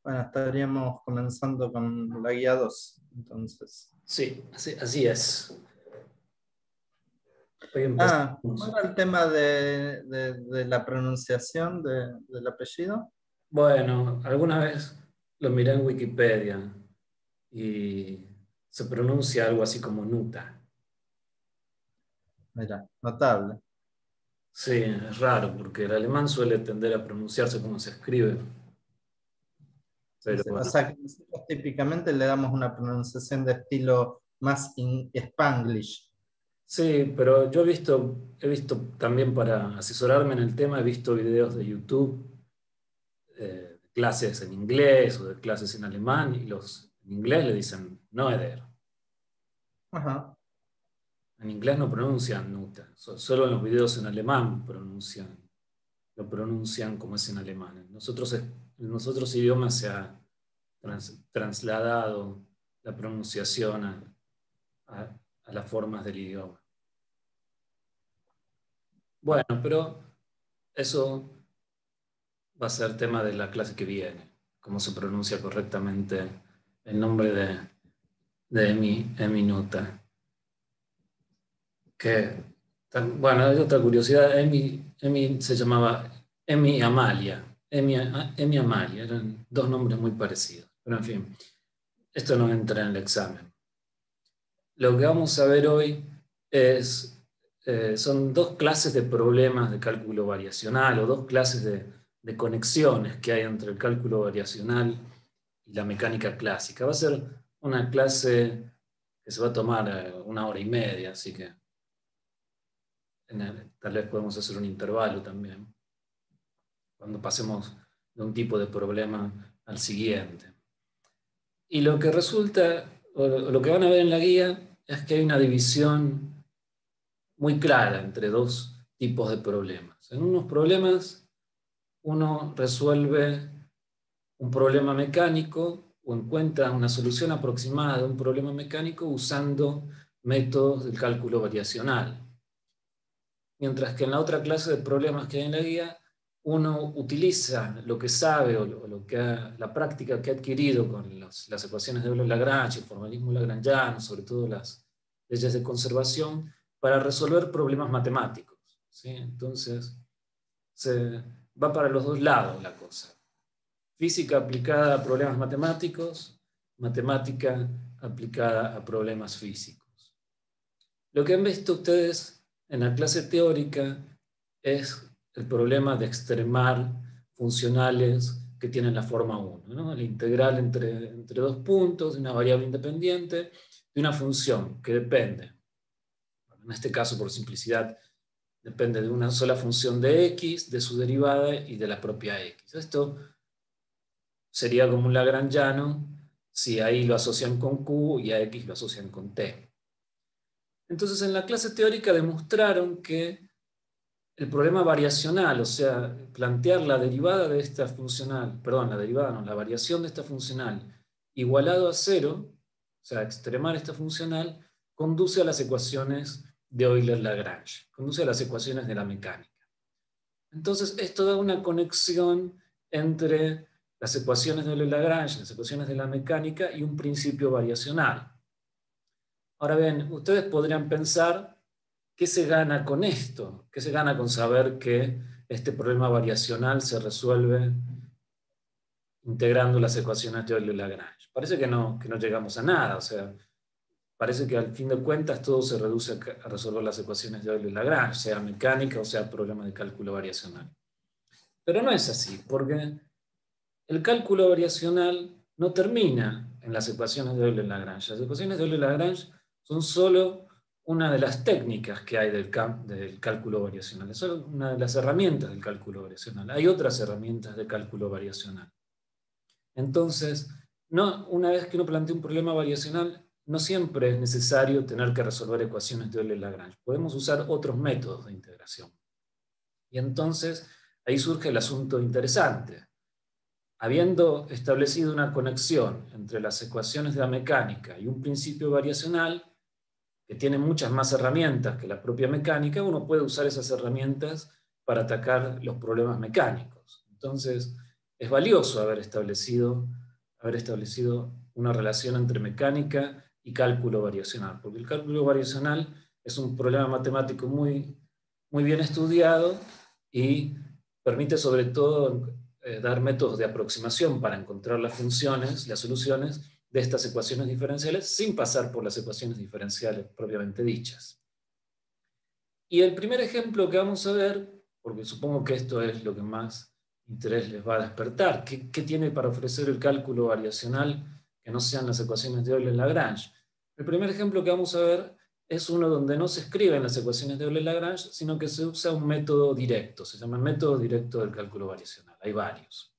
Bueno, estaríamos comenzando con la guía 2 entonces. Sí, así es. Hoy ¿Cómo empezamos. era el tema de la pronunciación del apellido? Bueno, alguna vez lo miré en Wikipedia y se pronuncia algo así como Nuta. Mira, notable. Sí, es raro porque el alemán suele tender a pronunciarse como se escribe, Sí, pero sí. O bueno. sea, que nosotros típicamente le damos una pronunciación de estilo más Spanglish. Sí, pero yo he visto también para asesorarme en el tema, he visto videos de YouTube, de clases en inglés o de clases en alemán y los en inglés le dicen Noeder. Ajá. En inglés no pronuncian Nuta, solo en los videos en alemán lo pronuncian como es en alemán. En los otros idiomas se ha trasladado la pronunciación a las formas del idioma. Bueno, pero eso va a ser tema de la clase que viene, cómo se pronuncia correctamente el nombre de Emi Nuta. Que, bueno, hay otra curiosidad, Emi se llamaba Emi Amalia. Emi Amalia, eran dos nombres muy parecidos. Pero en fin, esto no entra en el examen. Lo que vamos a ver hoy son dos clases de problemas de cálculo variacional o dos clases de conexiones que hay entre el cálculo variacional y la mecánica clásica. Va a ser una clase que se va a tomar 1 hora y media, así que tal vez podemos hacer un intervalo también, cuando pasemos de un tipo de problema al siguiente. Y lo que resulta, o lo que van a ver en la guía, es que hay una división muy clara entre dos tipos de problemas. En unos problemas uno resuelve un problema mecánico o encuentra una solución aproximada de un problema mecánico usando métodos del cálculo variacional. Mientras que en la otra clase de problemas que hay en la guía, uno utiliza lo que sabe o lo que la práctica que ha adquirido con las ecuaciones de Euler-Lagrange, el formalismo lagrangiano, sobre todo las leyes de conservación, para resolver problemas matemáticos, ¿sí? Entonces, se va para los dos lados la cosa. Física aplicada a problemas matemáticos, matemática aplicada a problemas físicos. Lo que han visto ustedes en la clase teórica es el problema de extremar funcionales que tienen la forma 1, ¿no? La integral entre dos puntos de una variable independiente de una función que depende, en este caso por simplicidad, depende de una sola función de x, de su derivada y de la propia x. Esto sería como un lagrangiano si ahí lo asocian con q y a x lo asocian con t. Entonces, en la clase teórica demostraron que el problema variacional, o sea, plantear la derivada de esta funcional, perdón, la derivada no, la variación de esta funcional igualado a cero, o sea, extremar esta funcional, conduce a las ecuaciones de Euler-Lagrange, conduce a las ecuaciones de la mecánica. Entonces, esto da una conexión entre las ecuaciones de Euler-Lagrange, las ecuaciones de la mecánica y un principio variacional. Ahora bien, ustedes podrían pensar, ¿qué se gana con esto? ¿Qué se gana con saber que este problema variacional se resuelve integrando las ecuaciones de Euler-Lagrange? Parece que no llegamos a nada, o sea, parece que al fin de cuentas todo se reduce a resolver las ecuaciones de Euler-Lagrange, sea mecánica o sea problema de cálculo variacional. Pero no es así, porque el cálculo variacional no termina en las ecuaciones de Euler-Lagrange. Las ecuaciones de Euler-Lagrange son solo una de las técnicas que hay del cálculo variacional. Es solo una de las herramientas del cálculo variacional. Hay otras herramientas de cálculo variacional. Entonces, una vez que uno plantea un problema variacional, no siempre es necesario tener que resolver ecuaciones de Euler-Lagrange. Podemos usar otros métodos de integración. Y entonces, ahí surge el asunto interesante. Habiendo establecido una conexión entre las ecuaciones de la mecánica y un principio variacional, que tiene muchas más herramientas que la propia mecánica, uno puede usar esas herramientas para atacar los problemas mecánicos. Entonces, es valioso haber establecido una relación entre mecánica y cálculo variacional, porque el cálculo variacional es un problema matemático muy, muy bien estudiado y permite sobre todo dar métodos de aproximación para encontrar las funciones, las soluciones de estas ecuaciones diferenciales sin pasar por las ecuaciones diferenciales propiamente dichas. Y el primer ejemplo que vamos a ver, porque supongo que esto es lo que más interés les va a despertar, ¿qué tiene para ofrecer el cálculo variacional que no sean las ecuaciones de Euler-Lagrange? El primer ejemplo que vamos a ver es uno donde no se escriben las ecuaciones de Euler-Lagrange, sino que se usa un método directo, se llama método directo del cálculo variacional, hay varios.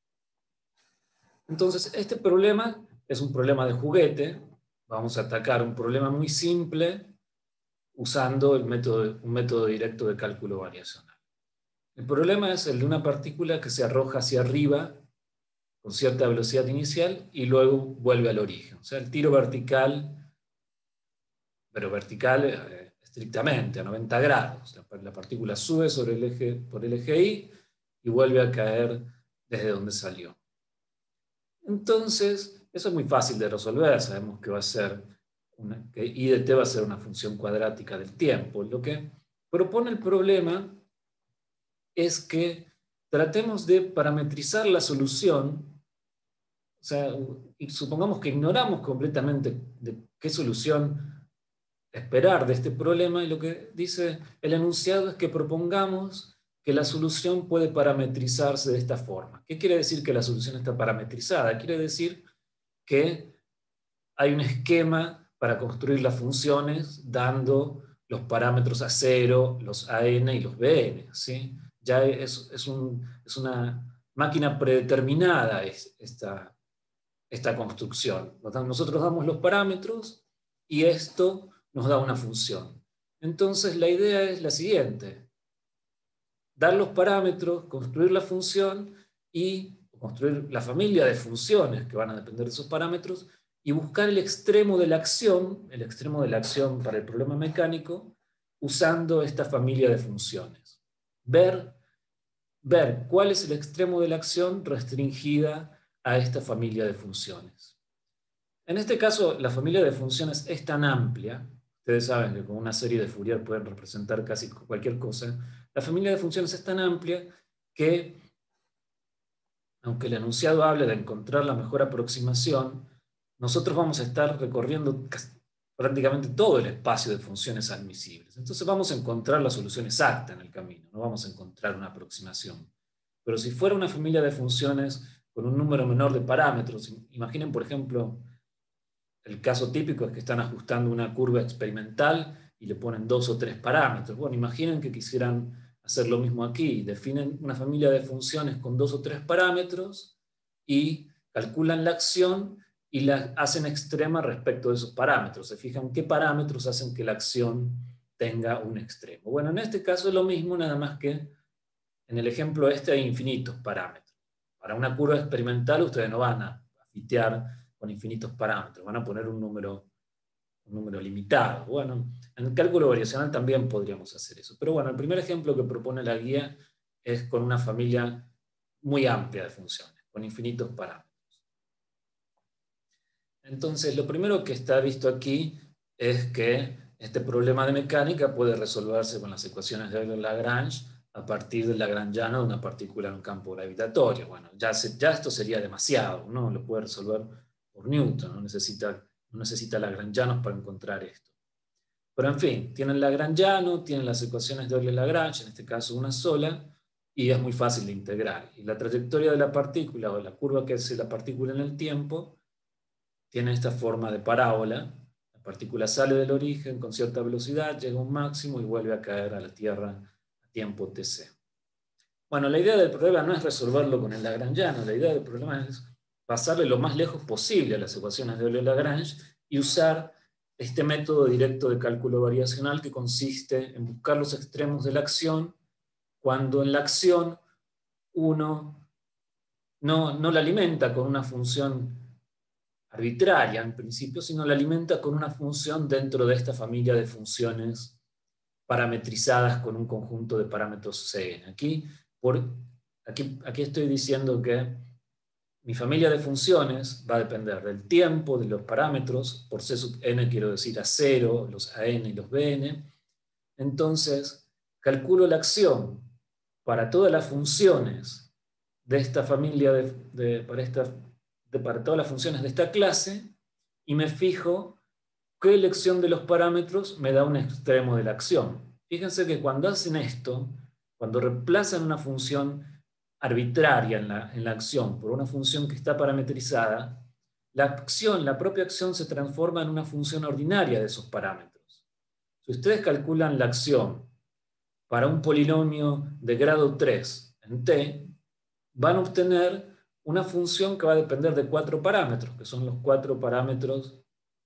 Entonces, este problema es un problema de juguete, vamos a atacar un problema muy simple usando un método directo de cálculo variacional. El problema es el de una partícula que se arroja hacia arriba con cierta velocidad inicial y luego vuelve al origen. O sea, el tiro vertical, pero vertical estrictamente, a 90 grados. La partícula sube por el eje Y y vuelve a caer desde donde salió. Entonces, eso es muy fácil de resolver. Sabemos que va a ser que I de t va a ser una función cuadrática del tiempo. Lo que propone el problema es que tratemos de parametrizar la solución, o sea, y supongamos que ignoramos completamente de qué solución esperar de este problema, y lo que dice el enunciado es que propongamos que la solución puede parametrizarse de esta forma. ¿Qué quiere decir que la solución está parametrizada? Quiere decir que hay un esquema para construir las funciones dando los parámetros A0, los AN y los BN, ¿sí? Ya es una máquina predeterminada esta construcción. Nosotros damos los parámetros y esto nos da una función. Entonces la idea es la siguiente: dar los parámetros, construir la función y construir la familia de funciones que van a depender de esos parámetros y buscar el extremo de la acción para el problema mecánico usando esta familia de funciones. Ver cuál es el extremo de la acción restringida a esta familia de funciones. En este caso, la familia de funciones es tan amplia, ustedes saben que con una serie de Fourier pueden representar casi cualquier cosa. La familia de funciones es tan amplia que, aunque el enunciado hable de encontrar la mejor aproximación, nosotros vamos a estar recorriendo prácticamente todo el espacio de funciones admisibles. Entonces vamos a encontrar la solución exacta en el camino, no vamos a encontrar una aproximación. Pero si fuera una familia de funciones con un número menor de parámetros, imaginen, por ejemplo, el caso típico es que están ajustando una curva experimental y le ponen 2 o 3 parámetros. Bueno, imaginen que quisieran hacer lo mismo aquí. Definen una familia de funciones con 2 o 3 parámetros y calculan la acción y la hacen extrema respecto de esos parámetros. Se fijan qué parámetros hacen que la acción tenga un extremo. Bueno, en este caso es lo mismo, nada más que en el ejemplo este hay infinitos parámetros. Para una curva experimental ustedes no van a fitear con infinitos parámetros, van a poner un número limitado. Bueno, en el cálculo variacional también podríamos hacer eso. Pero bueno, el primer ejemplo que propone la guía es con una familia muy amplia de funciones, con infinitos parámetros. Entonces, lo primero que está visto aquí es que este problema de mecánica puede resolverse con las ecuaciones de Euler-Lagrange a partir del lagrangiano de una partícula en un campo gravitatorio. Bueno, ya esto sería demasiado, ¿no? Lo puede resolver por Newton, no necesita lagrangianos para encontrar esto. Pero en fin, tienen lagrangiano, tienen las ecuaciones de Euler-Lagrange, en este caso una sola, y es muy fácil de integrar. Y la trayectoria de la partícula, o la curva que hace la partícula en el tiempo, tiene esta forma de parábola. La partícula sale del origen con cierta velocidad, llega a un máximo y vuelve a caer a la Tierra a tiempo tc. Bueno, la idea del problema no es resolverlo con el lagrangiano, la idea del problema es pasarle lo más lejos posible a las ecuaciones de Euler-Lagrange y usar este método directo de cálculo variacional que consiste en buscar los extremos de la acción cuando en la acción uno no la alimenta con una función arbitraria en principio, sino la alimenta con una función dentro de esta familia de funciones parametrizadas con un conjunto de parámetros Cn. Aquí estoy diciendo que mi familia de funciones va a depender del tiempo, de los parámetros, por C sub n quiero decir a 0, los an y los bn. Entonces, calculo la acción para todas las funciones de esta familia, para todas las funciones de esta clase, y me fijo qué elección de los parámetros me da un extremo de la acción. Fíjense que cuando hacen esto, cuando reemplazan una función arbitraria en la acción por una función que está parametrizada, la propia acción se transforma en una función ordinaria de esos parámetros. Si ustedes calculan la acción para un polinomio de grado 3 en T, van a obtener una función que va a depender de 4 parámetros, que son los 4 parámetros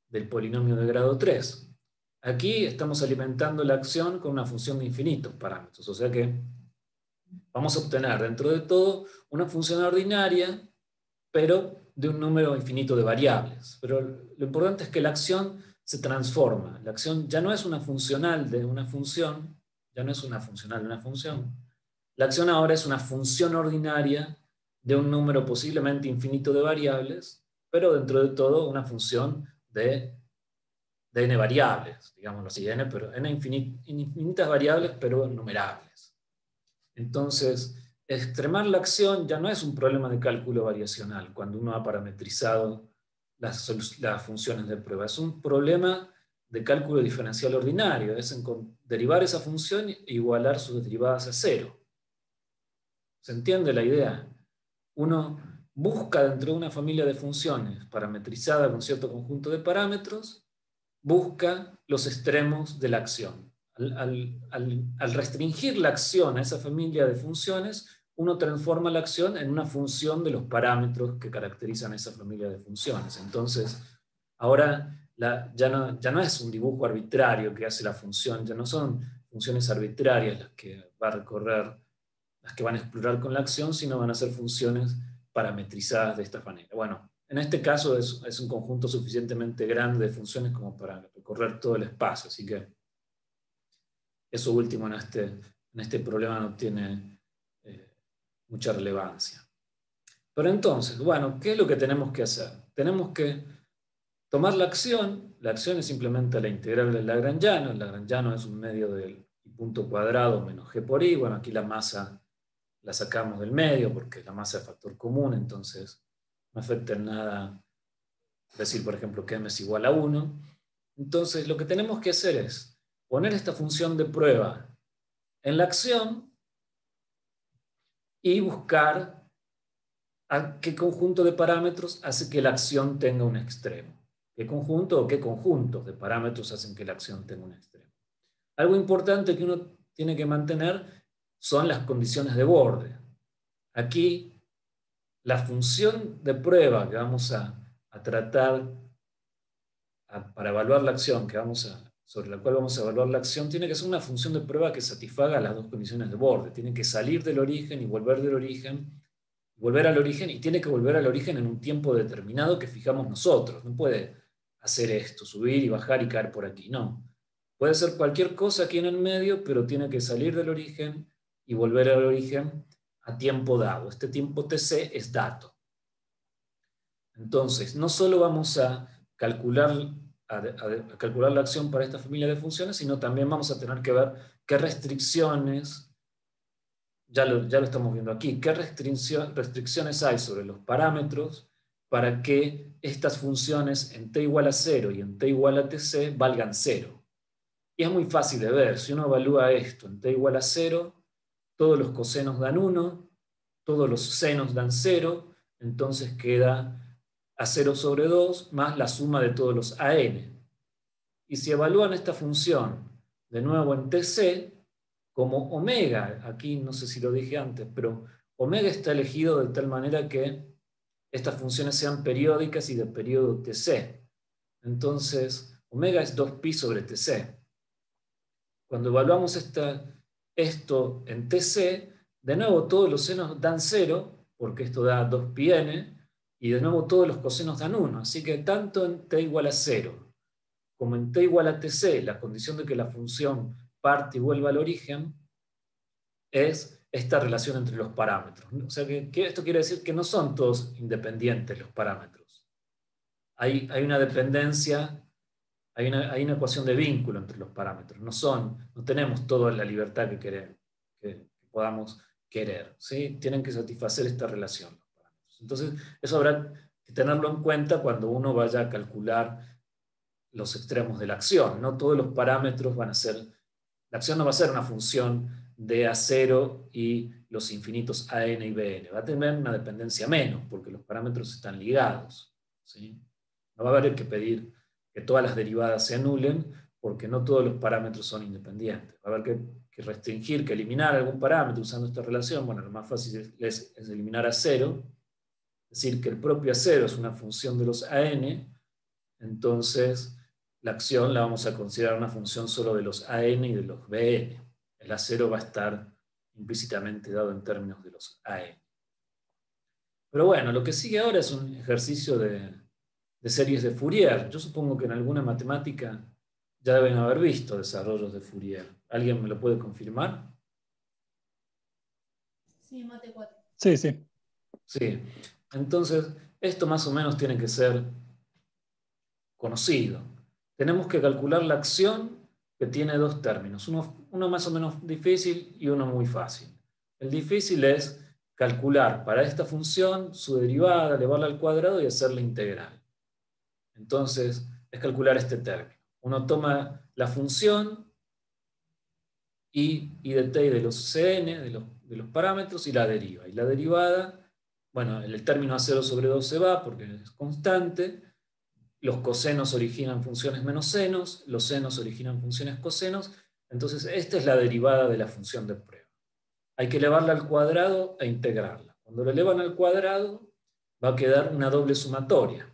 del polinomio de grado 3. Aquí estamos alimentando la acción con una función de infinitos parámetros, o sea que vamos a obtener dentro de todo una función ordinaria, pero de un número infinito de variables. Pero lo importante es que la acción se transforma. La acción ya no es una funcional de una función, ya no es una funcional de una función. La acción ahora es una función ordinaria de un número posiblemente infinito de variables, pero dentro de todo una función de n variables, digámoslo así, n infinitas variables, pero numerables. Entonces, extremar la acción ya no es un problema de cálculo variacional cuando uno ha parametrizado las funciones de prueba. Es un problema de cálculo diferencial ordinario. Es derivar esa función e igualar sus derivadas a 0. ¿Se entiende la idea? Uno busca dentro de una familia de funciones parametrizada con cierto conjunto de parámetros, busca los extremos de la acción. Al restringir la acción a esa familia de funciones, uno transforma la acción en una función de los parámetros que caracterizan esa familia de funciones. Entonces, ahora ya no es un dibujo arbitrario que hace la función, ya no son funciones arbitrarias las que va a recorrer, las que van a explorar con la acción, sino van a ser funciones parametrizadas de esta manera. Bueno, en este caso es un conjunto suficientemente grande de funciones como para recorrer todo el espacio, así que eso último en este problema no tiene mucha relevancia. Pero entonces, bueno, ¿qué es lo que tenemos que hacer? Tenemos que tomar la acción es simplemente la integral del Lagrangiano. El Lagrangiano es un medio del punto cuadrado menos g por i. Bueno, aquí la masa la sacamos del medio porque la masa es factor común, entonces no afecta en nada decir, por ejemplo, que m es igual a 1. Entonces, lo que tenemos que hacer es poner esta función de prueba en la acción y buscar a qué conjunto de parámetros hace que la acción tenga un extremo. ¿Qué conjunto o qué conjuntos de parámetros hacen que la acción tenga un extremo? Algo importante que uno tiene que mantener son las condiciones de borde. Aquí, la función de prueba que vamos a tratar para evaluar la acción, sobre la cual vamos a evaluar la acción, tiene que ser una función de prueba que satisfaga las dos condiciones de borde. Tiene que salir del origen y volver del origen, volver al origen, y tiene que volver al origen en un tiempo determinado que fijamos nosotros. No puede hacer esto, subir y bajar y caer por aquí, no. Puede ser cualquier cosa aquí en el medio, pero tiene que salir del origen y volver al origen a tiempo dado. Este tiempo TC es dato. Entonces, no solo vamos a calcular la acción para esta familia de funciones, sino también vamos a tener que ver qué restricciones, ya lo estamos viendo aquí, qué restricciones hay sobre los parámetros para que estas funciones en t igual a 0 y en t igual a tc valgan 0. Y es muy fácil de ver. Si uno evalúa esto en t igual a 0, todos los cosenos dan 1, todos los senos dan 0, entonces queda a 0 sobre 2 más la suma de todos los an. Y si evalúan esta función de nuevo en tc, como omega, aquí no sé si lo dije antes, pero omega está elegido de tal manera que estas funciones sean periódicas y de periodo tc. Entonces, omega es 2pi sobre tc. Cuando evaluamos esto en tc, de nuevo todos los senos dan 0, porque esto da 2πn, y de nuevo todos los cosenos dan 1. Así que tanto en t igual a 0 como en t igual a tc, la condición de que la función parte y vuelva al origen es esta relación entre los parámetros. O sea, que esto quiere decir que no son todos independientes los parámetros. Hay una dependencia, hay una ecuación de vínculo entre los parámetros. No tenemos toda la libertad que queremos, que podamos querer, ¿sí? Tienen que satisfacer esta relación los parámetros. Entonces, eso habrá que tenerlo en cuenta cuando uno vaya a calcular los extremos de la acción. No todos los parámetros van a ser, la acción no va a ser una función de A0 y los infinitos AN y BN. Va a tener una dependencia menos, porque los parámetros están ligados, ¿sí? No va a haber que pedir que todas las derivadas se anulen, porque no todos los parámetros son independientes. Va a haber que restringir, que eliminar algún parámetro usando esta relación. Bueno, lo más fácil es eliminar A0, es decir, que el propio A0 es una función de los AN, entonces la acción la vamos a considerar una función solo de los AN y de los BN. El A0 va a estar implícitamente dado en términos de los AN. Pero bueno, lo que sigue ahora es un ejercicio de series de Fourier. Yo supongo que en alguna matemática ya deben haber visto desarrollos de Fourier. ¿Alguien me lo puede confirmar? Sí, mate 4. Sí, sí. Sí. Entonces, esto más o menos tiene que ser conocido. Tenemos que calcular la acción que tiene dos términos, uno más o menos difícil y uno muy fácil. El difícil es calcular para esta función su derivada, elevarla al cuadrado y hacerla integral. Entonces, es calcular este término. Uno toma la función I de t y de los Cn, de los parámetros, y la deriva. Y la derivada, bueno, el término A0 sobre 2 se va porque es constante. Los cosenos originan funciones menos senos, los senos originan funciones cosenos, entonces esta es la derivada de la función de prueba. Hay que elevarla al cuadrado e integrarla. Cuando la elevan al cuadrado, va a quedar una doble sumatoria.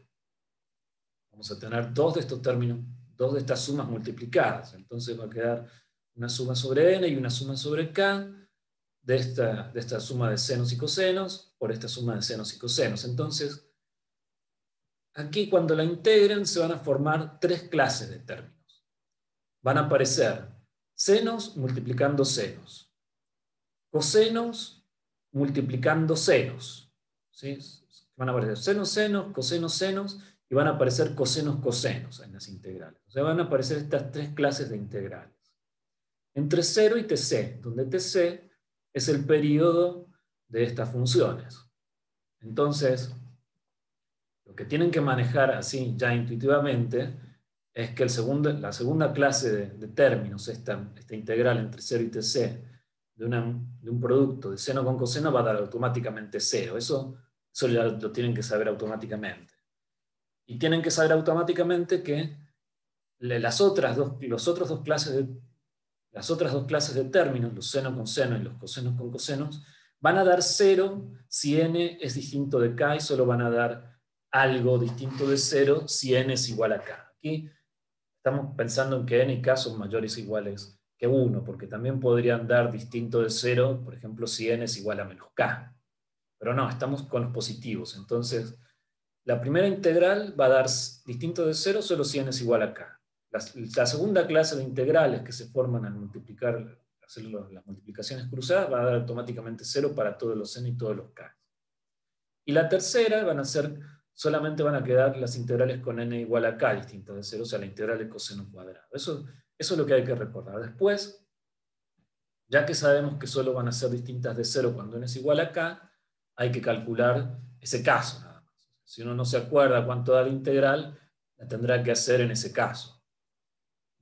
Vamos a tener dos de estos términos, dos de estas sumas multiplicadas, entonces va a quedar una suma sobre n y una suma sobre k de esta suma de senos y cosenos por esta suma de senos y cosenos. Entonces, aquí cuando la integren se van a formar tres clases de términos. Van a aparecer senos multiplicando senos, cosenos multiplicando senos, ¿sí? Van a aparecer senos, senos, cosenos, senos, y van a aparecer cosenos, cosenos en las integrales. O sea, van a aparecer estas tres clases de integrales. Entre 0 y tc, donde tc es el período de estas funciones. Entonces, lo que tienen que manejar así ya intuitivamente es que la segunda clase de términos, esta integral entre 0 y tc, de un producto de seno con coseno va a dar automáticamente 0. Eso ya lo tienen que saber automáticamente. Y tienen que saber automáticamente que las otras dos clases de términos, los seno con seno y los cosenos con cosenos, van a dar 0 si n es distinto de k y solo van a dar algo distinto de 0 si n es igual a k. Aquí estamos pensando en que n y k son mayores o iguales que 1, porque también podrían dar distinto de 0, por ejemplo, si n es igual a menos k. Pero no, estamos con los positivos. Entonces, la primera integral va a dar distinto de 0 solo si n es igual a k. La segunda clase de integrales que se forman al hacer las multiplicaciones cruzadas va a dar automáticamente 0 para todos los n y todos los k. Y la tercera solamente van a quedar las integrales con n igual a k distintas de 0, o sea, la integral de coseno cuadrado. Eso es lo que hay que recordar. Después, ya que sabemos que solo van a ser distintas de 0 cuando n es igual a k, hay que calcular ese caso nada más. Si uno no se acuerda cuánto da la integral, la tendrá que hacer en ese caso.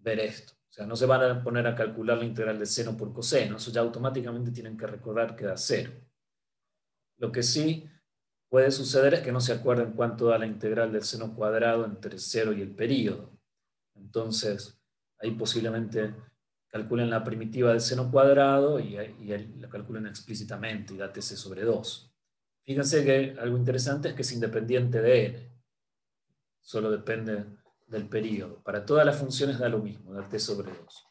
Ver esto. O sea, no se van a poner a calcular la integral de seno por coseno, eso ya automáticamente tienen que recordar que da 0. Lo que sí puede suceder es que no se acuerden cuánto da la integral del seno cuadrado entre 0 y el período. Entonces, ahí posiblemente calculen la primitiva del seno cuadrado y la calculen explícitamente y da tc sobre 2. Fíjense que algo interesante es que es independiente de n. Solo depende del período. Para todas las funciones da lo mismo, da t sobre 2.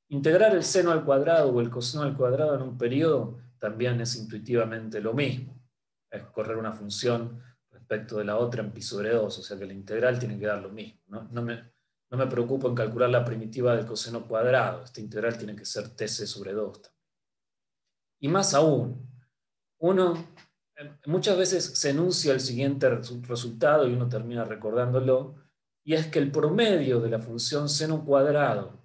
Integrar el seno al cuadrado o el coseno al cuadrado en un período también es intuitivamente lo mismo. Es correr una función respecto de la otra en pi sobre 2, o sea que la integral tiene que dar lo mismo. No me preocupo en calcular la primitiva del coseno cuadrado. Esta integral tiene que ser tc sobre 2 también. Y más aún, uno muchas veces se enuncia el siguiente resultado y uno termina recordándolo, y es que el promedio de la función seno cuadrado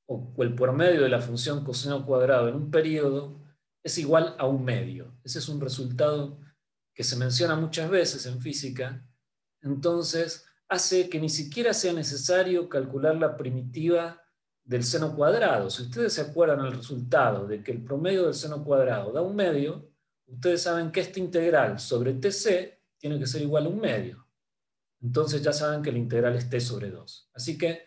o el promedio de la función coseno cuadrado en un periodo es igual a un medio. Ese es un resultado que se menciona muchas veces en física, entonces hace que ni siquiera sea necesario calcular la primitiva del seno cuadrado. Si ustedes se acuerdan el resultado de que el promedio del seno cuadrado da un medio, ustedes saben que esta integral sobre TC tiene que ser igual a un medio. Entonces ya saben que la integral es T sobre 2. Así que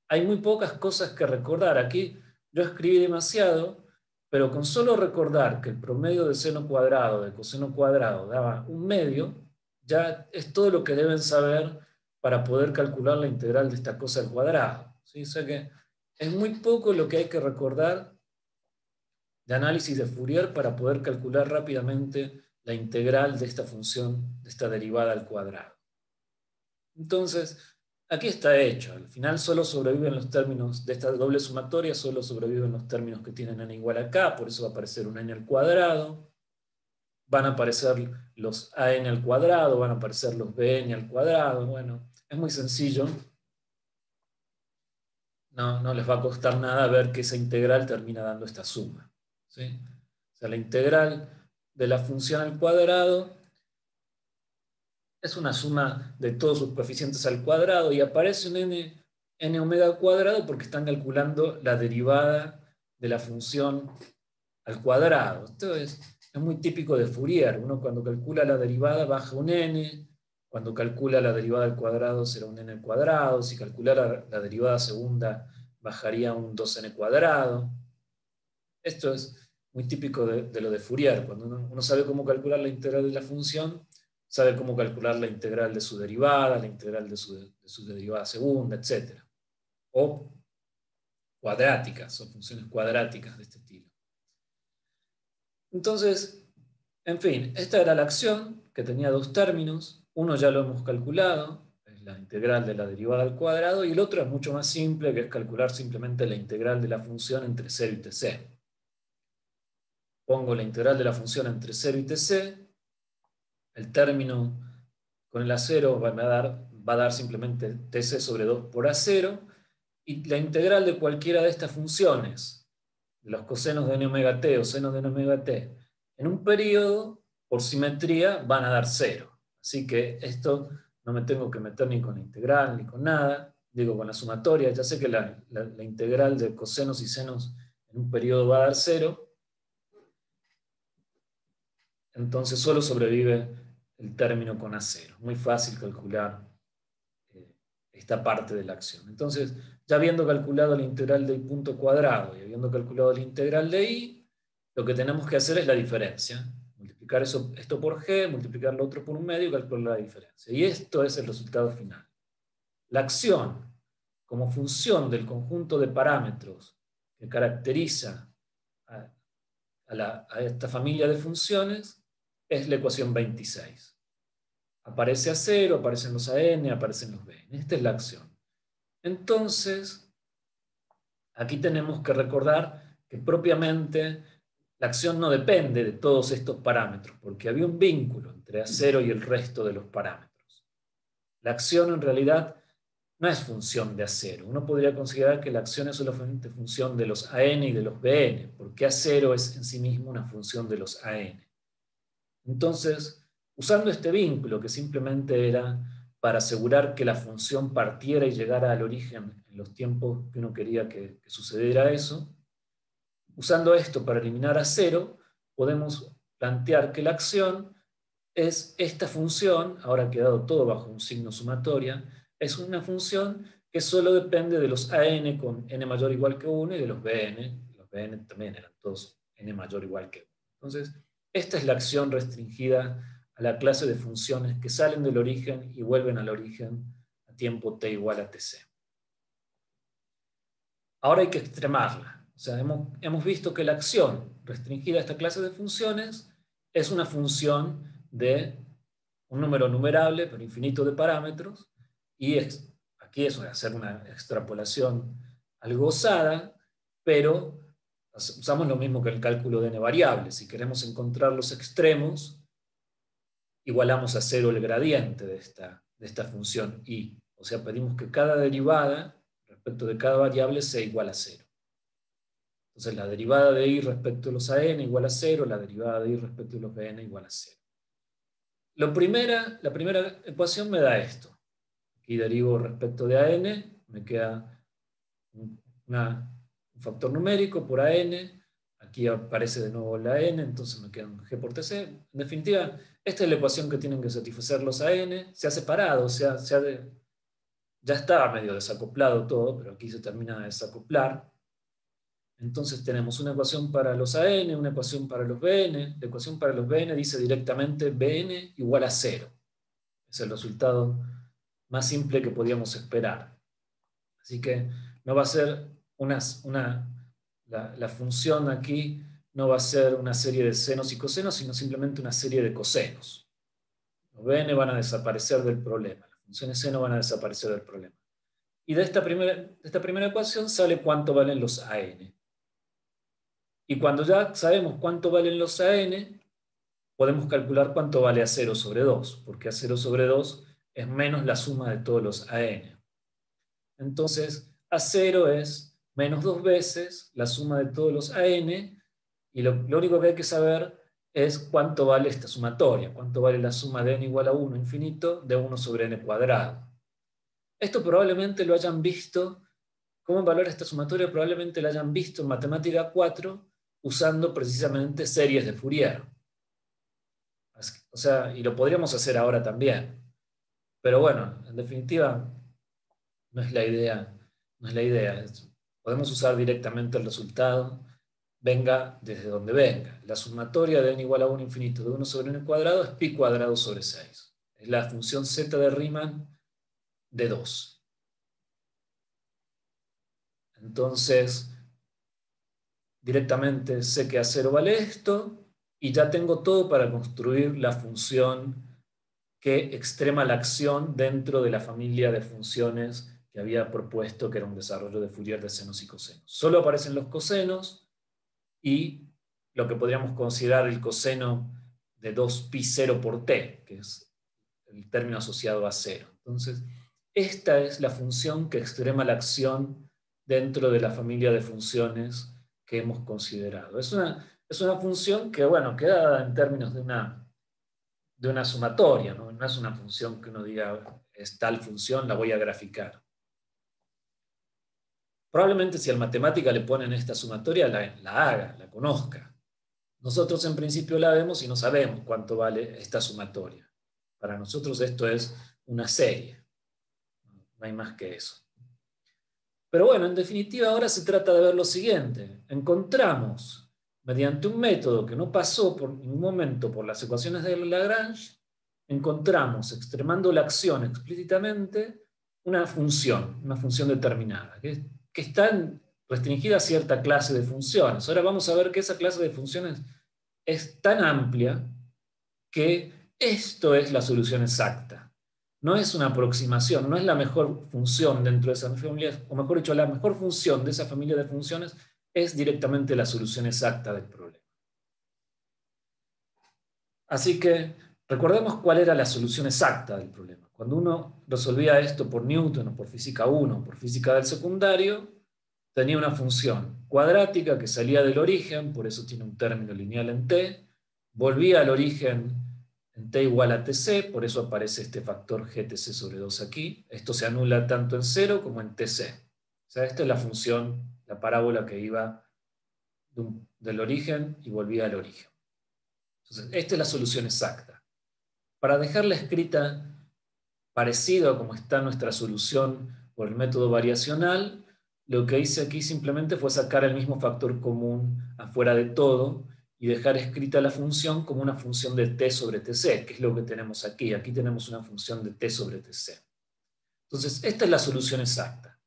hay muy pocas cosas que recordar. Aquí yo escribí demasiado, pero con solo recordar que el promedio de seno cuadrado de coseno cuadrado daba un medio, ya es todo lo que deben saber para poder calcular la integral de esta cosa al cuadrado. ¿Sí? O sea que es muy poco lo que hay que recordar de análisis de Fourier para poder calcular rápidamente la integral de esta función, de esta derivada al cuadrado. Entonces, aquí está hecho. Al final solo sobreviven los términos de esta doble sumatoria, solo sobreviven los términos que tienen n igual a k, por eso va a aparecer un n al cuadrado. Van a aparecer los an al cuadrado, van a aparecer los bn al cuadrado. Bueno, es muy sencillo. No les va a costar nada ver que esa integral termina dando esta suma. ¿Sí? O sea, la integral de la función al cuadrado es una suma de todos sus coeficientes al cuadrado y aparece un n omega al cuadrado porque están calculando la derivada de la función al cuadrado. Esto es muy típico de Fourier. Uno cuando calcula la derivada baja un n, cuando calcula la derivada al cuadrado será un n al cuadrado, si calculara la derivada segunda bajaría un 2n cuadrado. Esto es muy típico de lo de Fourier. Cuando uno sabe cómo calcular la integral de la función, sabe cómo calcular la integral de su derivada, la integral de su derivada segunda, etc. O cuadráticas, o funciones cuadráticas de este estilo. Entonces, en fin, esta era la acción que tenía dos términos. Uno ya lo hemos calculado, es la integral de la derivada al cuadrado, y el otro es mucho más simple, que es calcular simplemente la integral de la función entre 0 y tc. Pongo la integral de la función entre 0 y tc, el término con el a0 va a dar simplemente tc sobre 2 por a0, y la integral de cualquiera de estas funciones, de los cosenos de n omega t o senos de n omega t, en un periodo, por simetría, van a dar 0. Así que esto no me tengo que meter ni con la integral ni con nada, digo con la sumatoria, ya sé que la integral de cosenos y senos en un periodo va a dar 0, entonces solo sobrevive el término con A0. Muy fácil calcular esta parte de la acción. Entonces, ya habiendo calculado la integral de I punto cuadrado y habiendo calculado la integral de I, lo que tenemos que hacer es la diferencia. Multiplicar esto por G, multiplicar lo otro por un medio y calcular la diferencia. Y esto es el resultado final. La acción, como función del conjunto de parámetros que caracteriza a esta familia de funciones, es la ecuación 26. Aparece A0, aparecen los AN, aparecen los BN. Esta es la acción. Entonces, aquí tenemos que recordar que propiamente la acción no depende de todos estos parámetros, porque había un vínculo entre A0 y el resto de los parámetros. La acción en realidad no es función de A0. Uno podría considerar que la acción es solamente función de los AN y de los BN, porque A0 es en sí mismo una función de los AN. Entonces, usando este vínculo que simplemente era para asegurar que la función partiera y llegara al origen en los tiempos que uno quería que sucediera eso, usando esto para eliminar A0, podemos plantear que la acción es esta función, ahora ha quedado todo bajo un signo sumatoria, es una función que solo depende de los AN con n mayor o igual que 1 y de los BN. Los BN también eran todos n mayor o igual que 1. Entonces, esta es la acción restringida a la clase de funciones que salen del origen y vuelven al origen a tiempo t igual a tc. Ahora hay que extremarla. O sea, hemos visto que la acción restringida a esta clase de funciones es una función de un número numerable, pero infinito de parámetros, y aquí es hacer una extrapolación algo osada, pero usamos lo mismo que el cálculo de n variables. Si queremos encontrar los extremos, igualamos a 0 el gradiente de esta función y. O sea, pedimos que cada derivada respecto de cada variable sea igual a 0. Entonces la derivada de y respecto de los an igual a 0, la derivada de y respecto de los bn igual a 0. La primera ecuación me da esto. Aquí derivo respecto de an, me queda un factor numérico por an, aquí aparece de nuevo la n, entonces me queda un g por tc. En definitiva, esta es la ecuación que tienen que satisfacer los an, se ha separado, ya estaba medio desacoplado todo, pero aquí se termina de desacoplar. Entonces tenemos una ecuación para los an, una ecuación para los bn. La ecuación para los bn dice directamente bn igual a 0. Es el resultado más simple que podíamos esperar. Así que no va a ser la función aquí no va a ser una serie de senos y cosenos, sino simplemente una serie de cosenos. Los bn van a desaparecer del problema. Las funciones seno van a desaparecer del problema. Y de esta primera ecuación sale cuánto valen los an. Y cuando ya sabemos cuánto valen los an, podemos calcular cuánto vale a 0 sobre 2, porque a 0 sobre 2 es menos la suma de todos los an. Entonces, a 0 es menos 2 veces la suma de todos los an, y lo único que hay que saber es cuánto vale esta sumatoria, cuánto vale la suma de n igual a 1 infinito de 1 sobre n cuadrado. Esto probablemente lo hayan visto, cómo evaluar esta sumatoria, probablemente lo hayan visto en Matemática 4 usando precisamente series de Fourier. O sea, y lo podríamos hacer ahora también. Pero bueno, en definitiva, no es la idea. Podemos usar directamente el resultado, venga desde donde venga. La sumatoria de n igual a 1 infinito de 1 sobre n cuadrado es pi cuadrado sobre 6. Es la función z de Riemann de 2. Entonces, directamente sé que a 0 vale esto, y ya tengo todo para construir la función que extrema la acción dentro de la familia de funciones que había propuesto, que era un desarrollo de Fourier de senos y cosenos. Solo aparecen los cosenos y lo que podríamos considerar el coseno de 2π0 por t, que es el término asociado a 0. Entonces, esta es la función que extrema la acción dentro de la familia de funciones que hemos considerado. Es una función que, bueno, queda en términos de una sumatoria, ¿no? No es una función que uno diga, es tal función, la voy a graficar. Probablemente si al matemática le ponen esta sumatoria, la haga, la conozca. Nosotros en principio la vemos y no sabemos cuánto vale esta sumatoria. Para nosotros esto es una serie. No hay más que eso. Pero bueno, en definitiva ahora se trata de ver lo siguiente. Encontramos, mediante un método que no pasó por ningún momento por las ecuaciones de Lagrange, encontramos, extremando la acción explícitamente, una función determinada, que está restringida a cierta clase de funciones. Ahora vamos a ver que esa clase de funciones es tan amplia que esto es la solución exacta. No es una aproximación, no es la mejor función dentro de esa familia, o mejor dicho, la mejor función de esa familia de funciones es directamente la solución exacta del problema. Así que recordemos cuál era la solución exacta del problema. Cuando uno resolvía esto por Newton o por física 1 o por física del secundario, tenía una función cuadrática que salía del origen, por eso tiene un término lineal en t, volvía al origen en t igual a tc, por eso aparece este factor gtc sobre 2 aquí. Esto se anula tanto en 0 como en tc. O sea, esta es la función, la parábola que iba del origen y volvía al origen. Entonces, esta es la solución exacta. Para dejarla escrita parecido a como está nuestra solución por el método variacional, lo que hice aquí simplemente fue sacar el mismo factor común afuera de todo y dejar escrita la función como una función de t sobre tc, que es lo que tenemos aquí. Aquí tenemos una función de t sobre tc. Entonces, esta es la solución exacta.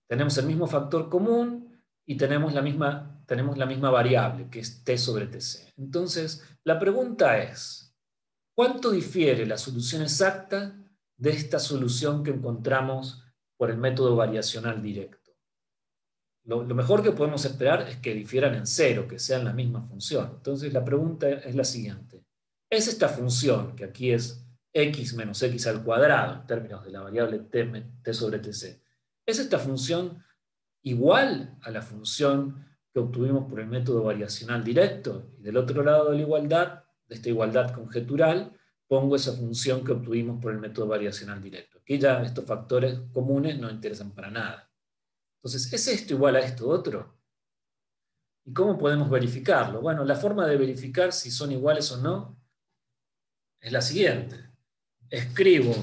Tenemos el mismo factor común y tenemos la misma variable, que es t sobre tc. Entonces, la pregunta es, ¿cuánto difiere la solución exacta de esta solución que encontramos por el método variacional directo? lo mejor que podemos esperar es que difieran en cero, que sean la misma función. Entonces la pregunta es la siguiente. ¿Es esta función, que aquí es x menos x al cuadrado, en términos de la variable t sobre tc, es esta función igual a la función que obtuvimos por el método variacional directo? Y del otro lado de la igualdad, de esta igualdad conjetural, pongo esa función que obtuvimos por el método variacional directo. Aquí ya estos factores comunes no interesan para nada. Entonces, ¿es esto igual a esto otro? ¿Y cómo podemos verificarlo? Bueno, la forma de verificar si son iguales o no es la siguiente. Escribo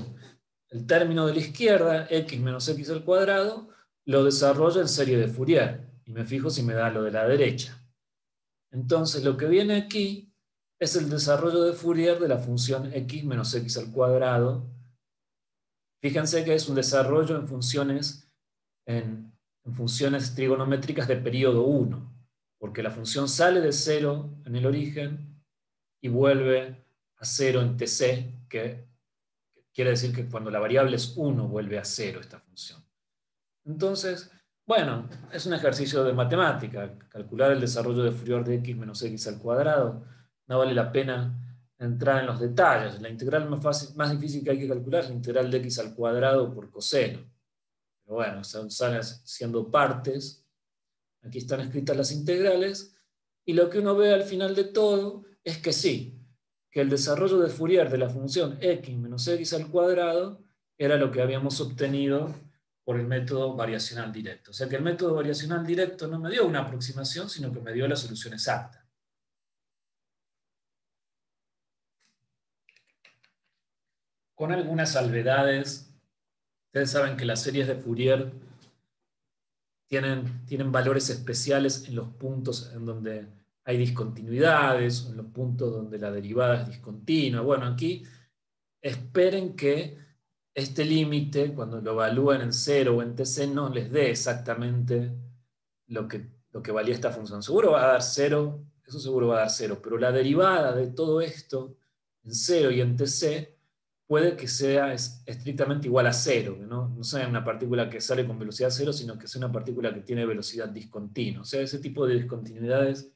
el término de la izquierda, x menos x al cuadrado, lo desarrollo en serie de Fourier y me fijo si me da lo de la derecha. Entonces, lo que viene aquí es el desarrollo de Fourier de la función x menos x al cuadrado. Fíjense que es un desarrollo en funciones trigonométricas de periodo 1, porque la función sale de 0 en el origen y vuelve a 0 en tc, que quiere decir que cuando la variable es 1 vuelve a 0 esta función. Entonces, bueno, es un ejercicio de matemática. Calcular el desarrollo de Fourier de x menos x al cuadrado. No vale la pena entrar en los detalles. La integral más difícil que hay que calcular es la integral de x al cuadrado por coseno. Pero bueno, salen siendo partes. Aquí están escritas las integrales. Y lo que uno ve al final de todo es que sí, que el desarrollo de Fourier de la función x menos x al cuadrado era lo que habíamos obtenido por el método variacional directo. O sea que el método variacional directo no me dio una aproximación, sino que me dio la solución exacta. Con algunas salvedades. Ustedes saben que las series de Fourier tienen valores especiales en los puntos en donde hay discontinuidades, en los puntos donde la derivada es discontinua. Bueno, aquí esperen que este límite, cuando lo evalúen en 0 o en tc, no les dé exactamente lo que valía esta función. Seguro va a dar 0, eso seguro va a dar 0, pero la derivada de todo esto en 0 y en tc puede que sea estrictamente igual a 0, que no sea una partícula que sale con velocidad 0, sino que sea una partícula que tiene velocidad discontinua. O sea, ese tipo de discontinuidades,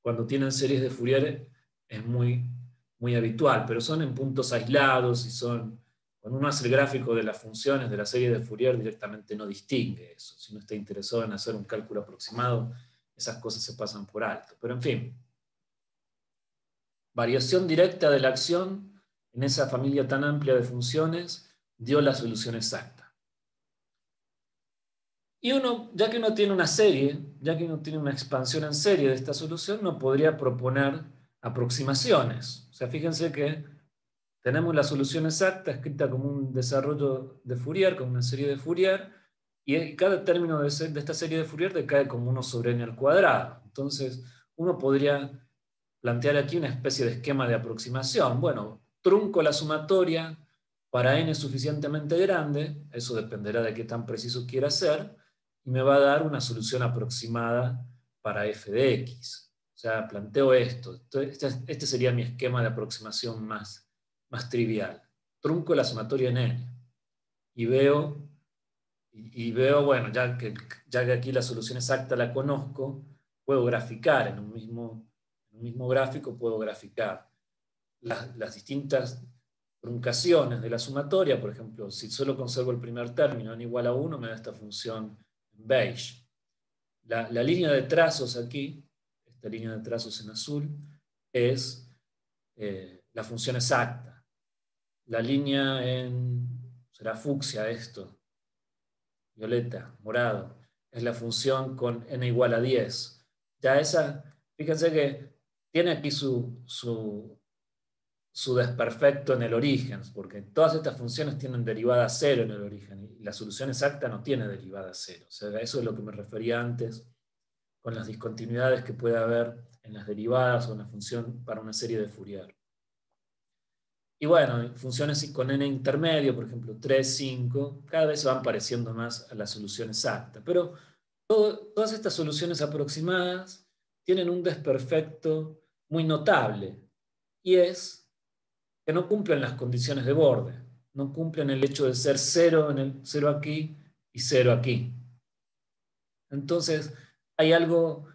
cuando tienen series de Fourier, es muy, muy habitual, pero son en puntos aislados y son... Cuando uno hace el gráfico de las funciones de la serie de Fourier, directamente no distingue eso. Si uno está interesado en hacer un cálculo aproximado, esas cosas se pasan por alto. Pero en fin, variación directa de la acción en esa familia tan amplia de funciones dio la solución exacta. Y uno, ya que uno tiene una serie, ya que uno tiene una expansión en serie de esta solución, no podría proponer aproximaciones. O sea, fíjense que tenemos la solución exacta escrita como un desarrollo de Fourier, como una serie de Fourier, y cada término de esta serie de Fourier decae como 1 sobre n al cuadrado. Entonces, uno podría plantear aquí una especie de esquema de aproximación. Bueno, trunco la sumatoria para n suficientemente grande, eso dependerá de qué tan preciso quiera ser, y me va a dar una solución aproximada para f de x. O sea, planteo esto. Este sería mi esquema de aproximación más trivial. Trunco la sumatoria en n y veo, bueno, ya que aquí la solución exacta la conozco, puedo graficar en un mismo gráfico, puedo graficar las distintas truncaciones de la sumatoria. Por ejemplo, si solo conservo el primer término n igual a 1, me da esta función en beige. La línea de trazos aquí, esta línea de trazos en azul, es la función exacta. La línea será fucsia esto, violeta, morado, es la función con n igual a 10. Ya esa, fíjense que tiene aquí su desperfecto en el origen, porque todas estas funciones tienen derivada 0 en el origen, y la solución exacta no tiene derivada 0. O sea, eso es lo que me refería antes con las discontinuidades que puede haber en las derivadas o en la función para una serie de Fourier. Y bueno, funciones con n intermedio, por ejemplo 3, 5, cada vez se van pareciendo más a la solución exacta. Pero todas estas soluciones aproximadas tienen un desperfecto muy notable, y es que no cumplen las condiciones de borde. No cumplen el hecho de ser 0 aquí y 0 aquí. Entonces, hay algo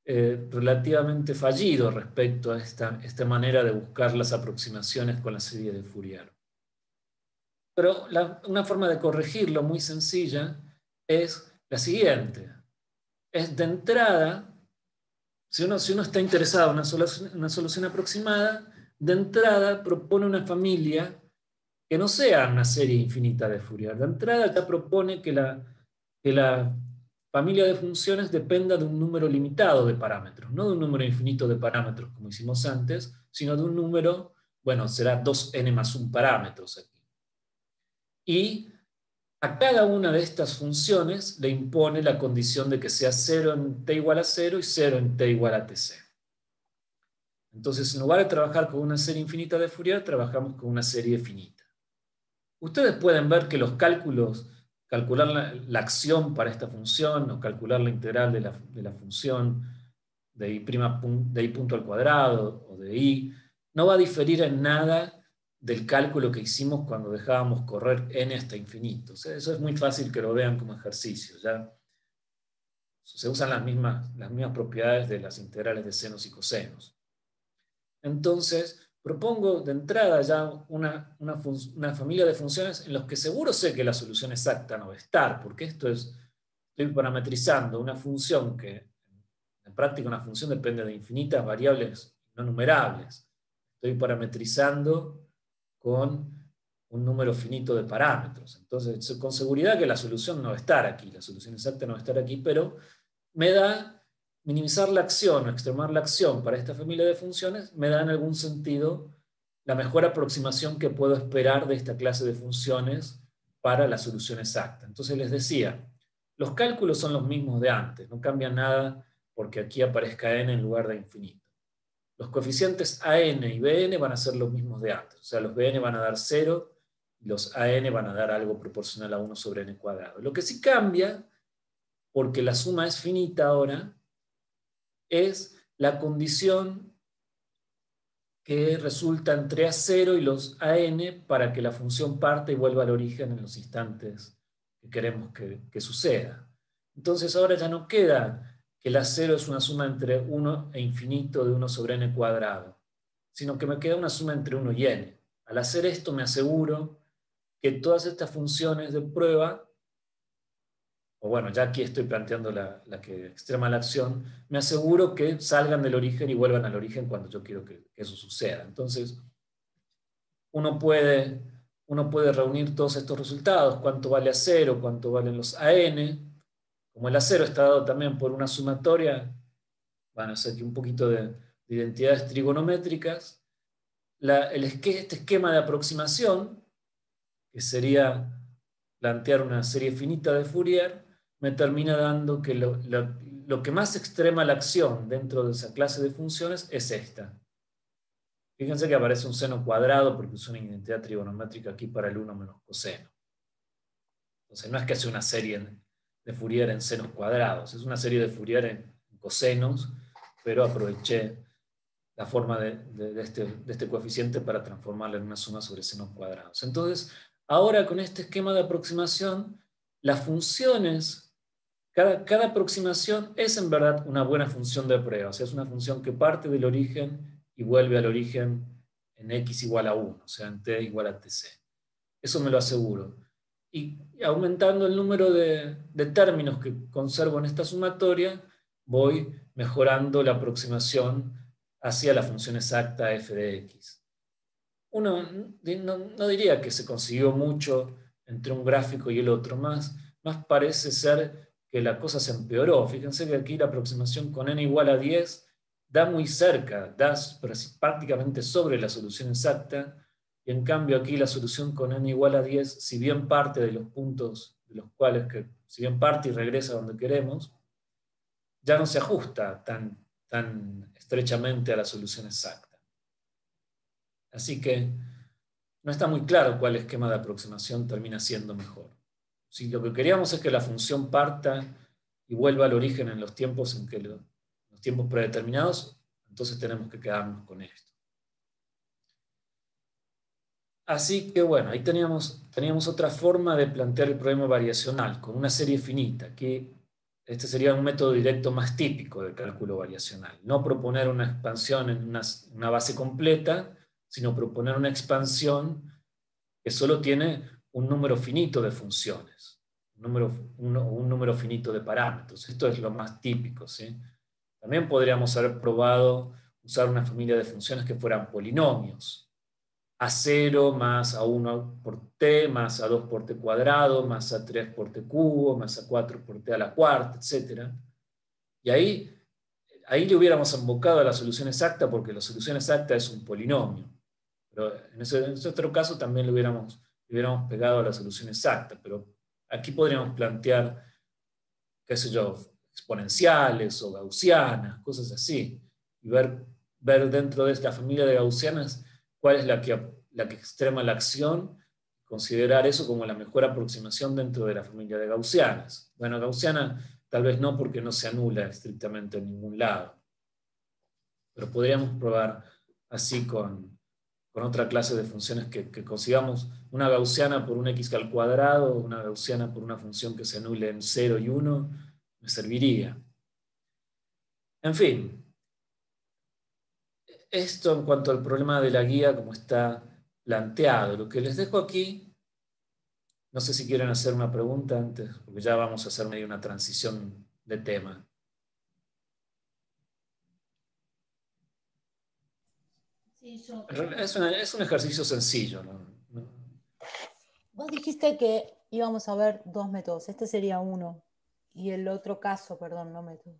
relativamente fallido respecto a esta manera de buscar las aproximaciones con la serie de Fourier. Pero una forma de corregirlo muy sencilla es la siguiente. Es de entrada, si uno está interesado en una solución aproximada, de entrada propone una familia que no sea una serie infinita de Fourier. De entrada ya propone que la familia de funciones dependa de un número limitado de parámetros, no de un número infinito de parámetros como hicimos antes, sino de un número, bueno, será 2n más 1 parámetros aquí. Y a cada una de estas funciones le impone la condición de que sea 0 en t igual a 0 y 0 en t igual a tc. Entonces, en lugar de trabajar con una serie infinita de Fourier, trabajamos con una serie finita. Ustedes pueden ver que los cálculos, calcular la acción para esta función o calcular la integral de la función de i punto al cuadrado o de i, no va a diferir en nada del cálculo que hicimos cuando dejábamos correr n hasta infinito. O sea, eso es muy fácil que lo vean como ejercicio. ¿Ya? Se usan las mismas propiedades de las integrales de senos y cosenos. Entonces, propongo de entrada ya una familia de funciones en las que seguro sé que la solución exacta no va a estar, porque estoy parametrizando una función que en práctica una función depende de infinitas variables no numerables. Estoy parametrizando con un número finito de parámetros. Entonces, con seguridad que la solución no va a estar aquí, la solución exacta no va a estar aquí, pero me da minimizar la acción o extremar la acción para esta familia de funciones, me da en algún sentido la mejor aproximación que puedo esperar de esta clase de funciones para la solución exacta. Entonces les decía, los cálculos son los mismos de antes, no cambia nada porque aquí aparezca n en lugar de infinito. Los coeficientes an y bn van a ser los mismos de antes, o sea, los bn van a dar 0 y los an van a dar algo proporcional a 1 sobre n cuadrado. Lo que sí cambia, porque la suma es finita ahora, es la condición que resulta entre A0 y los AN para que la función parte y vuelva al origen en los instantes que queremos que suceda. Entonces ahora ya no queda que el A0 es una suma entre 1 e infinito de 1 sobre n cuadrado, sino que me queda una suma entre 1 y n. Al hacer esto me aseguro que todas estas funciones de prueba, o bueno, ya aquí estoy planteando la que extrema la acción, me aseguro que salgan del origen y vuelvan al origen cuando yo quiero que eso suceda. Entonces, uno puede reunir todos estos resultados, cuánto vale A0, cuánto valen los AN. Como el A0 está dado también por una sumatoria, van a ser aquí un poquito de identidades trigonométricas, este esquema de aproximación, que sería plantear una serie finita de Fourier, me termina dando que lo que más extrema la acción dentro de esa clase de funciones es esta. Fíjense que aparece un seno cuadrado porque es una identidad trigonométrica aquí para el 1 menos coseno. Entonces no es que sea una serie de Fourier en senos cuadrados, es una serie de Fourier en cosenos, pero aproveché la forma de este coeficiente para transformarlo en una suma sobre senos cuadrados. Entonces, ahora con este esquema de aproximación, las funciones, cada aproximación es en verdad una buena función de prueba, o sea, es una función que parte del origen y vuelve al origen en x igual a 1, o sea, en t igual a tc. Eso me lo aseguro. Y aumentando el número de términos que conservo en esta sumatoria, voy mejorando la aproximación hacia la función exacta f de x. Uno no diría que se consiguió mucho entre un gráfico y el otro, más parece ser que la cosa se empeoró. Fíjense que aquí la aproximación con n igual a 10 da muy cerca, da prácticamente sobre la solución exacta, y en cambio aquí la solución con n igual a 10, si bien parte de los puntos de los cuales, si bien parte y regresa donde queremos, ya no se ajusta tan estrechamente a la solución exacta. Así que no está muy claro cuál esquema de aproximación termina siendo mejor. Si lo que queríamos es que la función parta y vuelva al origen en los tiempos los tiempos predeterminados, entonces tenemos que quedarnos con esto. Así que bueno, ahí teníamos otra forma de plantear el problema variacional, con una serie finita, que este sería un método directo más típico de cálculo variacional. No proponer una expansión en una base completa, sino proponer una expansión que solo tiene un número finito de funciones, un número finito de parámetros. Esto es lo más típico, ¿sí? También podríamos haber probado usar una familia de funciones que fueran polinomios. A0 más A1 por t, más A2 por t cuadrado, más A3 por t cubo, más A4 por t a la cuarta, etc. Y ahí le hubiéramos invocado a la solución exacta, porque la solución exacta es un polinomio. Pero en ese otro caso también le hubiéramos pegado a la solución exacta. Pero aquí podríamos plantear, qué sé yo, exponenciales o gaussianas, cosas así. Y ver dentro de esta familia de gaussianas cuál es la que extrema la acción, considerar eso como la mejor aproximación dentro de la familia de gaussianas. Bueno, gaussiana tal vez no, porque no se anula estrictamente en ningún lado. Pero podríamos probar así con otra clase de funciones que consigamos una gaussiana por un x al cuadrado, una gaussiana por una función que se anule en 0 y 1, me serviría. En fin, esto en cuanto al problema de la guía como está planteado. Lo que les dejo aquí, no sé si quieren hacer una pregunta antes, porque ya vamos a hacer medio una transición de tema. Sí, Es un ejercicio sencillo, ¿no? Vos dijiste que íbamos a ver dos métodos. Este sería uno. Y el otro caso, perdón, no método,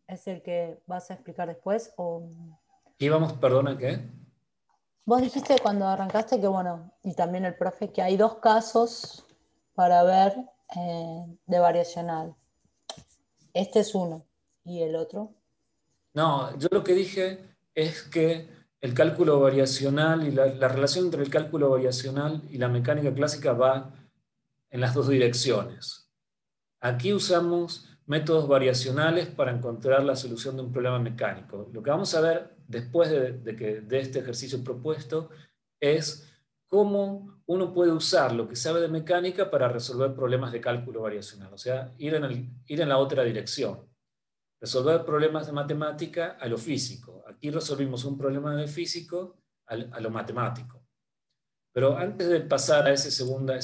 ¿es el que vas a explicar después? O... ¿Y vamos, perdona, qué? Vos dijiste cuando arrancaste que, bueno, y también el profe, que hay dos casos para ver de variacional. Este es uno. ¿Y el otro? No, yo lo que dije es que el cálculo variacional y la relación entre el cálculo variacional y la mecánica clásica va en las dos direcciones. Aquí usamos métodos variacionales para encontrar la solución de un problema mecánico. Lo que vamos a ver después de este ejercicio propuesto es cómo uno puede usar lo que sabe de mecánica para resolver problemas de cálculo variacional, o sea, ir en la otra dirección. Resolver problemas de matemática a lo físico. Aquí resolvimos un problema de físico a lo matemático. Pero antes de pasar a ese segundo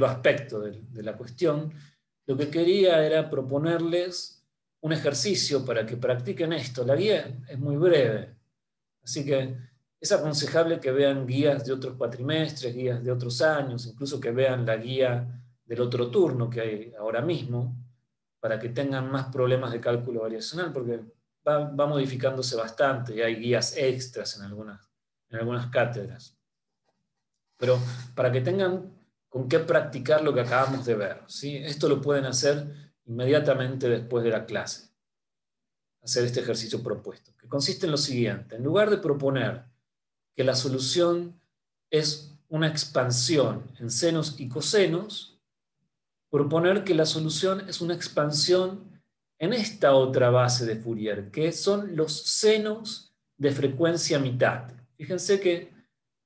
aspecto de la cuestión, lo que quería era proponerles un ejercicio para que practiquen esto. La guía es muy breve, así que es aconsejable que vean guías de otros cuatrimestres, guías de otros años, incluso que vean la guía del otro turno que hay ahora mismo, para que tengan más problemas de cálculo variacional, porque va modificándose bastante y hay guías extras en algunas cátedras. Pero para que tengan con qué practicar lo que acabamos de ver, ¿sí? Esto lo pueden hacer inmediatamente después de la clase. Hacer este ejercicio propuesto, que consiste en lo siguiente. En lugar de proponer que la solución es una expansión en senos y cosenos, proponer que la solución es una expansión en esta otra base de Fourier, que son los senos de frecuencia mitad. Fíjense que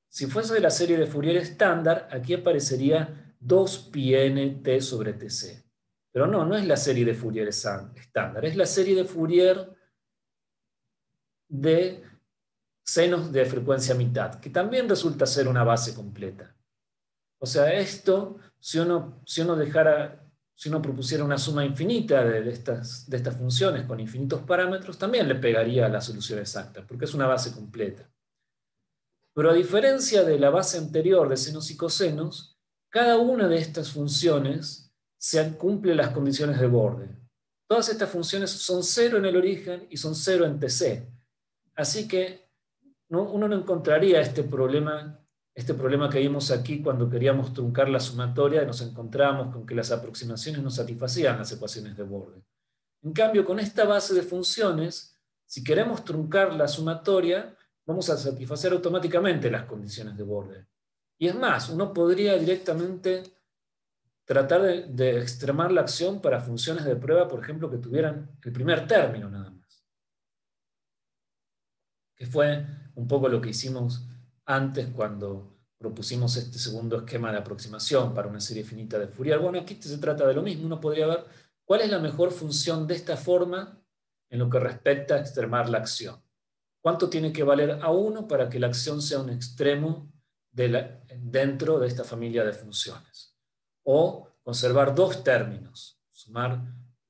si fuese de la serie de Fourier estándar, aquí aparecería 2πn sobre tc. Pero no es la serie de Fourier estándar, es la serie de Fourier de senos de frecuencia mitad, que también resulta ser una base completa. O sea, esto, si uno propusiera una suma infinita de estas funciones con infinitos parámetros, también le pegaría a la solución exacta, porque es una base completa. Pero a diferencia de la base anterior de senos y cosenos, cada una de estas funciones cumple las condiciones de borde. Todas estas funciones son 0 en el origen y son 0 en TC. Así que uno no encontraría este problema que vimos aquí cuando queríamos truncar la sumatoria y nos encontrábamos con que las aproximaciones no satisfacían las ecuaciones de borde. En cambio, con esta base de funciones, si queremos truncar la sumatoria, vamos a satisfacer automáticamente las condiciones de borde. Y es más, uno podría directamente tratar de extremar la acción para funciones de prueba, por ejemplo, que tuvieran el primer término nada más. Que fue un poco lo que hicimos antes cuando propusimos este segundo esquema de aproximación para una serie finita de Fourier. Bueno, aquí se trata de lo mismo. Uno podría ver ¿cuál es la mejor función de esta forma en lo que respecta a extremar la acción? ¿Cuánto tiene que valer A1 para que la acción sea un extremo dentro de esta familia de funciones? O conservar dos términos, sumar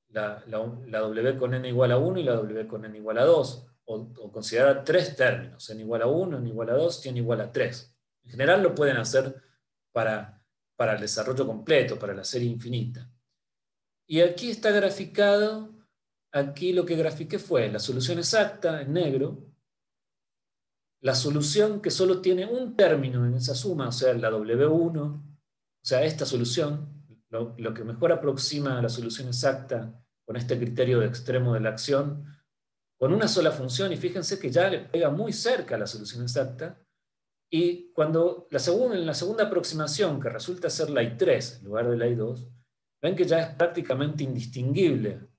la W con n igual a 1 y la W con n igual a 2, o considerar tres términos, n igual a 1, n igual a 2 y n igual a 3. En general lo pueden hacer para el desarrollo completo, para la serie infinita. Y aquí está graficado, aquí lo que grafiqué fue la solución exacta en negro, la solución que solo tiene un término en esa suma, o sea, la W1, o sea, esta solución, lo que mejor aproxima a la solución exacta con este criterio de extremo de la acción, con una sola función, y fíjense que ya le pega muy cerca a la solución exacta, y cuando en la segunda aproximación, que resulta ser la I3 en lugar de la I2, ven que ya es prácticamente indistinguible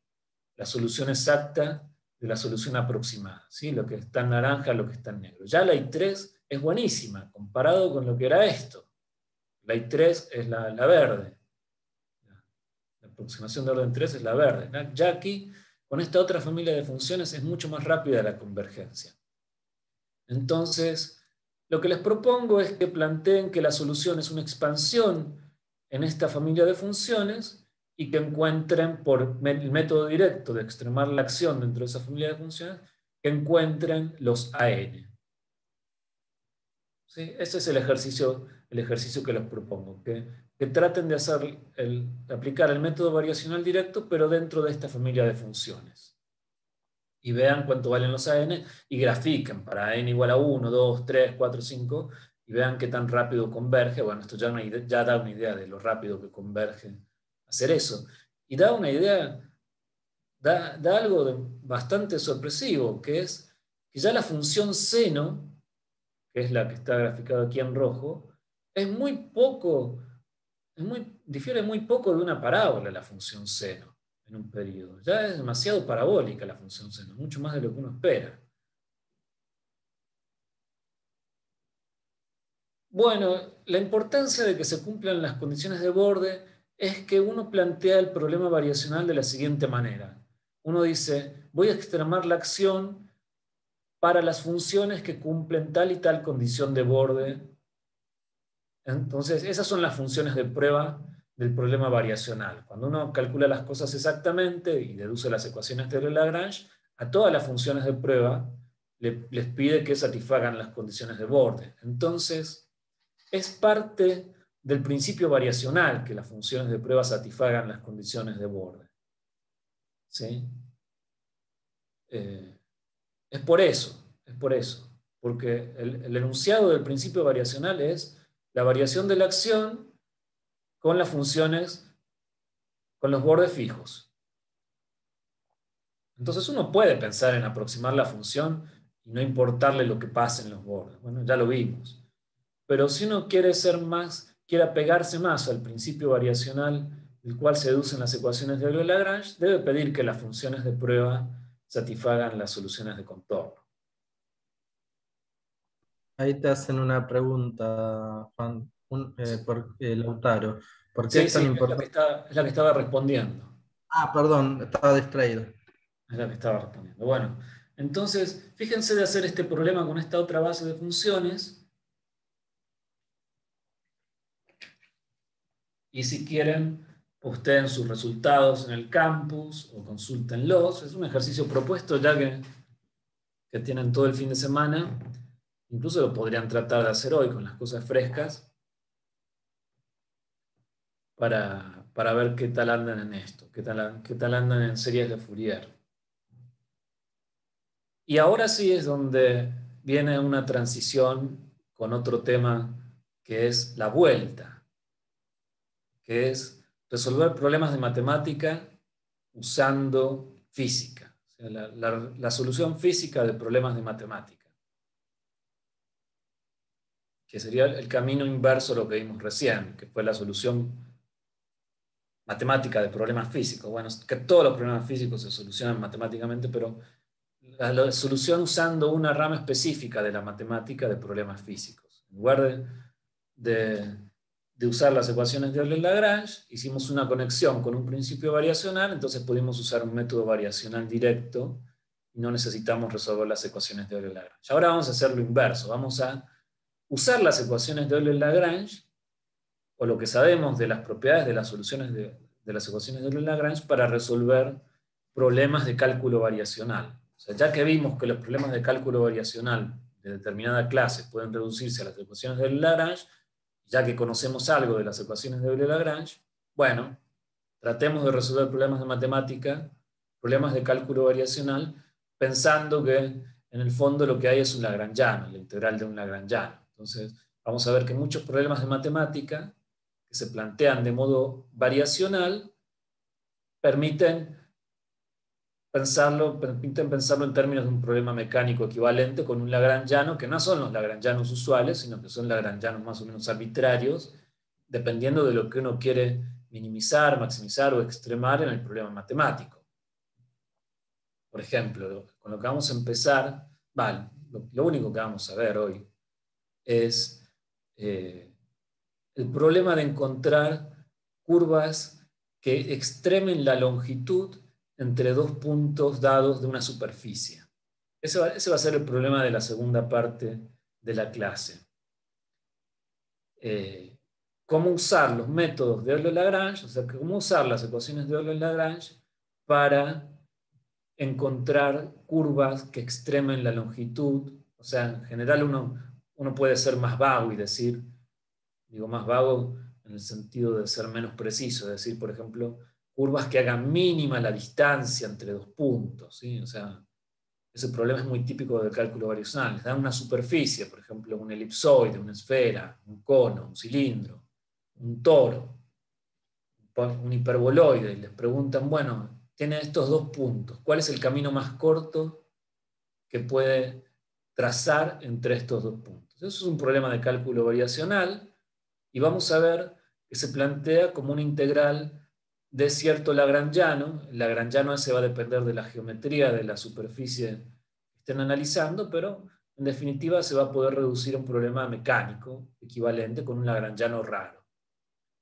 la solución exacta de la solución aproximada, ¿sí? Lo que está en naranja, lo que está en negro. Ya la I3 es buenísima, comparado con lo que era esto. La I3 es la verde. La aproximación de orden 3 es la verde. Ya aquí, con esta otra familia de funciones, es mucho más rápida la convergencia. Entonces, lo que les propongo es que planteen que la solución es una expansión en esta familia de funciones y que encuentren, por el método directo de extremar la acción dentro de esa familia de funciones, que encuentren los AN. ¿Sí? Ese es el ejercicio que les propongo, que traten de aplicar el método variacional directo, pero dentro de esta familia de funciones. Y vean cuánto valen los AN y grafiquen para n igual a 1, 2, 3, 4, 5 y vean qué tan rápido converge. Bueno, esto ya da una idea de lo rápido que converge hacer eso. Y da una idea, da algo bastante sorpresivo, que es que ya la función seno, que es la que está graficada aquí en rojo, difiere muy poco de una parábola la función seno en un periodo. Ya es demasiado parabólica la función seno, mucho más de lo que uno espera. Bueno, la importancia de que se cumplan las condiciones de borde es que uno plantea el problema variacional de la siguiente manera. Uno dice, voy a extremar la acción para las funciones que cumplen tal y tal condición de borde. Entonces, esas son las funciones de prueba del problema variacional. Cuando uno calcula las cosas exactamente y deduce las ecuaciones de Lagrange, a todas las funciones de prueba les pide que satisfagan las condiciones de borde. Entonces, es parte del principio variacional que las funciones de prueba satisfagan las condiciones de borde. ¿Sí? Es por eso, porque el enunciado del principio variacional es la variación de la acción con las funciones, con los bordes fijos. Entonces uno puede pensar en aproximar la función y no importarle lo que pase en los bordes. Bueno, ya lo vimos. Pero si uno quiere apegarse más al principio variacional del cual se deducen las ecuaciones de Euler-Lagrange, debe pedir que las funciones de prueba satisfagan las soluciones de contorno. Ahí te hacen una pregunta, Juan, Lautaro. ¿Por qué Sí, es tan sí, importante? es la que estaba respondiendo. Ah, perdón, estaba distraído. Es la que estaba respondiendo. Bueno, entonces, fíjense de hacer este problema con esta otra base de funciones. Y si quieren, posteen sus resultados en el campus o consúltenlos. Es un ejercicio propuesto ya que tienen todo el fin de semana. Incluso lo podrían tratar de hacer hoy con las cosas frescas para ver qué tal andan en esto, qué tal andan en series de Fourier. Y ahora sí es donde viene una transición con otro tema que es la vuelta, que es resolver problemas de matemática usando física, o sea, la solución física de problemas de matemática, que sería el camino inverso a lo que vimos recién, que fue la solución matemática de problemas físicos. Bueno, que todos los problemas físicos se solucionan matemáticamente, pero la solución usando una rama específica de la matemática de problemas físicos. En lugar de usar las ecuaciones de Euler-Lagrange, hicimos una conexión con un principio variacional, entonces pudimos usar un método variacional directo y no necesitamos resolver las ecuaciones de Euler-Lagrange. Ahora vamos a hacer lo inverso, vamos a usar las ecuaciones de Euler-Lagrange, o lo que sabemos de las propiedades de las soluciones de las ecuaciones de Euler-Lagrange, para resolver problemas de cálculo variacional. O sea, ya que vimos que los problemas de cálculo variacional de determinada clase pueden reducirse a las ecuaciones de Euler-Lagrange, ya que conocemos algo de las ecuaciones de Euler-Lagrange, bueno, tratemos de resolver problemas de matemática, problemas de cálculo variacional, pensando que en el fondo lo que hay es un lagrangiano, la integral de un lagrangiano. Entonces, vamos a ver que muchos problemas de matemática que se plantean de modo variacional permiten pensarlo en términos de un problema mecánico equivalente con un lagrangiano, que no son los lagrangianos usuales, sino que son lagrangianos más o menos arbitrarios, dependiendo de lo que uno quiere minimizar, maximizar o extremar en el problema matemático. Por ejemplo, con lo que vamos a empezar, vale, lo único que vamos a ver hoy es el problema de encontrar curvas que extremen la longitud entre dos puntos dados de una superficie. Ese va a ser el problema de la segunda parte de la clase. Cómo usar los métodos de Euler-Lagrange, o sea, cómo usar las ecuaciones de Euler-Lagrange para encontrar curvas que extremen la longitud. O sea, en general uno puede ser más vago y decir, digo más vago en el sentido de ser menos preciso, decir, por ejemplo, curvas que hagan mínima la distancia entre dos puntos, ¿sí? O sea, ese problema es muy típico del cálculo variacional. Les dan una superficie, por ejemplo, un elipsoide, una esfera, un cono, un cilindro, un toro, un hiperboloide, y les preguntan, bueno, tiene estos dos puntos, ¿cuál es el camino más corto que puede trazar entre estos dos puntos? Eso es un problema de cálculo variacional, y vamos a ver que se plantea como una integral de cierto lagrangiano. El lagrangiano ese va a depender de la geometría de la superficie que estén analizando, pero en definitiva se va a poder reducir a un problema mecánico equivalente con un lagrangiano raro.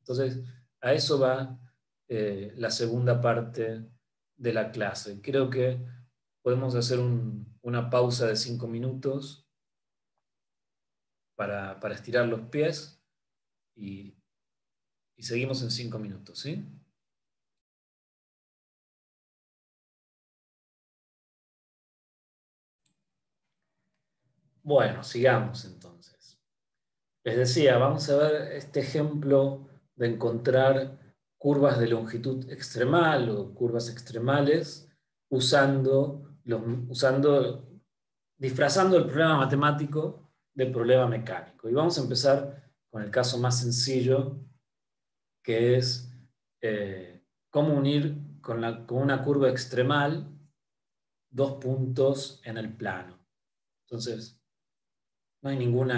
Entonces, a eso va la segunda parte de la clase. Creo que podemos hacer una pausa de 5 minutos para estirar los pies y seguimos en 5 minutos, ¿sí? Bueno, sigamos entonces. Les decía, vamos a ver este ejemplo de encontrar curvas de longitud extremal o curvas extremales disfrazando el problema matemático del problema mecánico. Y vamos a empezar con el caso más sencillo, que es cómo unir con una curva extremal dos puntos en el plano. Entonces, no hay ningún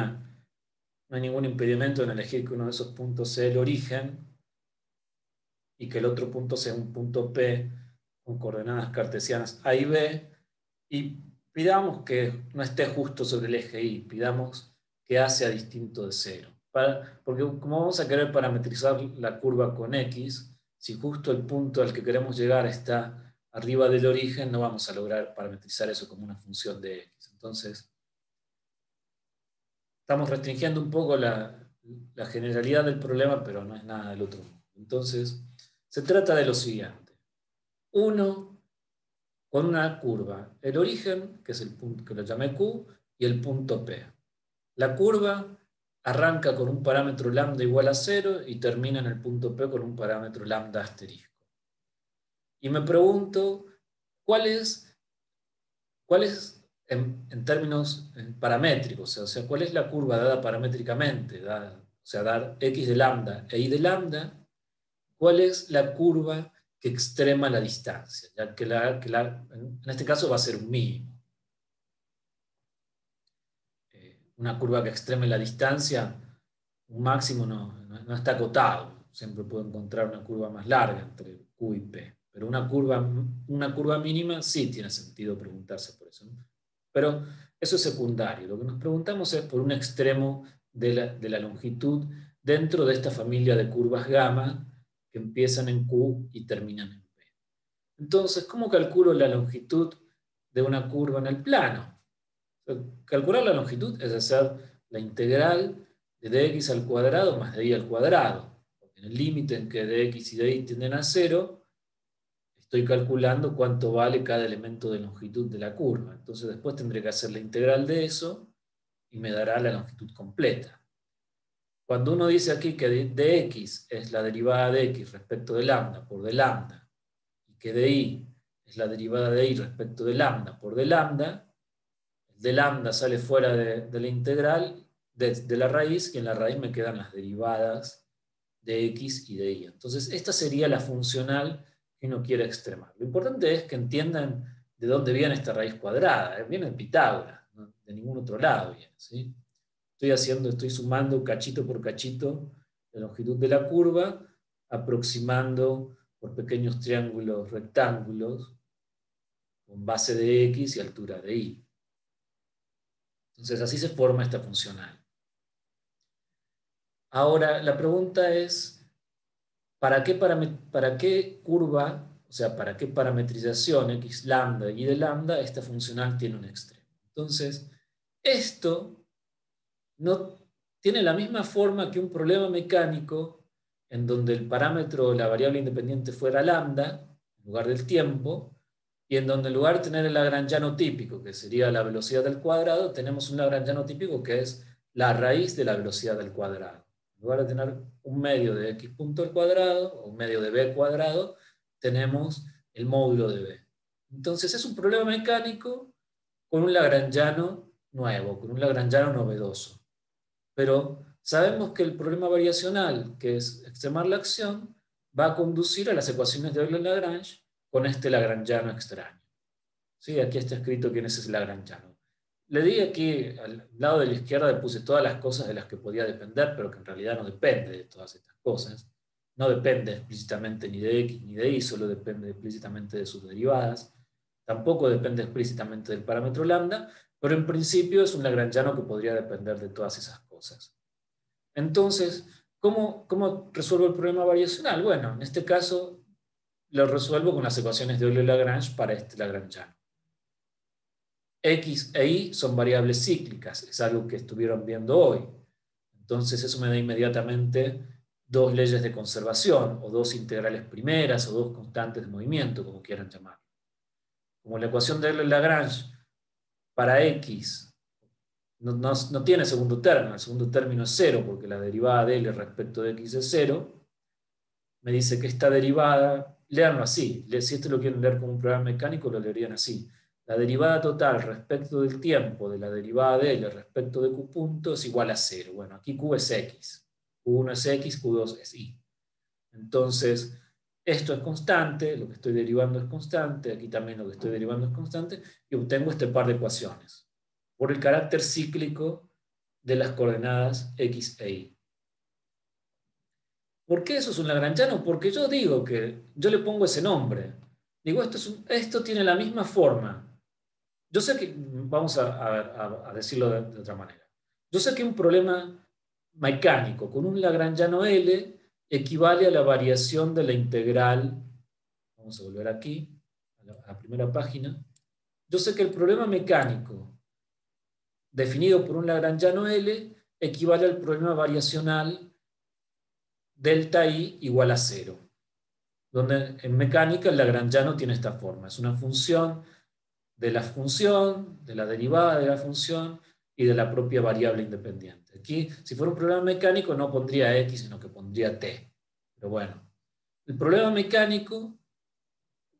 impedimento en elegir que uno de esos puntos sea el origen y que el otro punto sea un punto P con coordenadas cartesianas A y B, y pidamos que no esté justo sobre el eje Y, pidamos que A sea distinto de 0. Porque como vamos a querer parametrizar la curva con X, si justo el punto al que queremos llegar está arriba del origen, no vamos a lograr parametrizar eso como una función de X. Entonces, estamos restringiendo un poco la generalidad del problema, pero no es nada del otro mundo. Entonces, se trata de lo siguiente. Uno con una curva, el origen, que es el punto que lo llamé Q, y el punto P. La curva arranca con un parámetro lambda igual a 0 y termina en el punto P con un parámetro lambda asterisco. Y me pregunto, ¿cuál es en términos paramétricos, o sea, cuál es la curva dada paramétricamente, o sea, dar x de lambda e y de lambda, cuál es la curva que extrema la distancia, ya que en este caso va a ser un mínimo. Una curva que extreme la distancia, un máximo no está acotado, siempre puedo encontrar una curva más larga entre Q y P, pero una curva mínima sí tiene sentido preguntarse por eso, ¿no? Pero eso es secundario. Lo que nos preguntamos es por un extremo de la longitud dentro de esta familia de curvas gamma que empiezan en Q y terminan en P. Entonces, ¿cómo calculo la longitud de una curva en el plano? Calcular la longitud es hacer la integral de dx al cuadrado más dy al cuadrado. En el límite en que dx y dy tienden a 0, estoy calculando cuánto vale cada elemento de longitud de la curva. Entonces después tendré que hacer la integral de eso y me dará la longitud completa. Cuando uno dice aquí que dx es la derivada de x respecto de lambda por d lambda, y que dy es la derivada de y respecto de lambda por d lambda, el d lambda sale fuera de la integral de la raíz, y en la raíz me quedan las derivadas de x y de y. Entonces esta sería la funcional que uno quiere extremar. Lo importante es que entiendan de dónde viene esta raíz cuadrada. Viene de Pitágoras, ¿no? De ningún otro lado viene, ¿sí? Estoy sumando cachito por cachito la longitud de la curva, aproximando por pequeños triángulos rectángulos con base de x y altura de y. Entonces así se forma esta funcional. Ahora la pregunta es, ¿para qué curva, o sea, para qué parametrización x lambda y de lambda esta funcional tiene un extremo? Entonces, esto no tiene la misma forma que un problema mecánico en donde el parámetro, la variable independiente fuera lambda, en lugar del tiempo, y en donde en lugar de tener el lagrangiano típico, que sería la velocidad del cuadrado, tenemos un lagrangiano típico que es la raíz de la velocidad del cuadrado. En lugar de tener un medio de x punto al cuadrado, o un medio de b cuadrado, tenemos el módulo de b. Entonces es un problema mecánico con un lagrangiano nuevo, con un lagrangiano novedoso. Pero sabemos que el problema variacional, que es extremar la acción, va a conducir a las ecuaciones de Euler-Lagrange con este lagrangiano extraño. ¿Sí? Aquí está escrito quién es ese lagrangiano. Le di aquí, al lado de la izquierda, le puse todas las cosas de las que podía depender, pero que en realidad no depende de todas estas cosas. No depende explícitamente ni de x ni de y, solo depende explícitamente de sus derivadas. Tampoco depende explícitamente del parámetro lambda, pero en principio es un lagrangiano que podría depender de todas esas cosas. Entonces, ¿cómo resuelvo el problema variacional? Bueno, en este caso lo resuelvo con las ecuaciones de Euler-Lagrange para este lagrangiano. X e y son variables cíclicas, es algo que estuvieron viendo hoy. Entonces eso me da inmediatamente dos leyes de conservación, o dos integrales primeras, o dos constantes de movimiento, como quieran llamarlo. Como la ecuación de Euler-Lagrange para X no tiene segundo término, el segundo término es 0, porque la derivada de L respecto de X es 0, me dice que esta derivada, leanlo así, si esto lo quieren leer como un programa mecánico, lo leerían así. La derivada total respecto del tiempo de la derivada de L respecto de Q punto es igual a 0. Bueno, aquí Q es X, Q1 es X, Q2 es Y. Entonces, esto es constante, lo que estoy derivando es constante, aquí también lo que estoy derivando es constante, y obtengo este par de ecuaciones por el carácter cíclico de las coordenadas X e Y. ¿Por qué eso es un lagrangiano? Porque yo digo que yo le pongo ese nombre. Digo, esto tiene la misma forma. Yo sé que, vamos a decirlo de otra manera. Yo sé que un problema mecánico con un lagrangiano L equivale a la variación de la integral. Vamos a volver aquí, a la primera página. Yo sé que el problema mecánico definido por un lagrangiano L equivale al problema variacional delta I igual a 0, donde en mecánica el lagrangiano tiene esta forma. Es una función, de la derivada de la función y de la propia variable independiente. Aquí, si fuera un problema mecánico, no pondría X, sino que pondría T. Pero bueno, el problema mecánico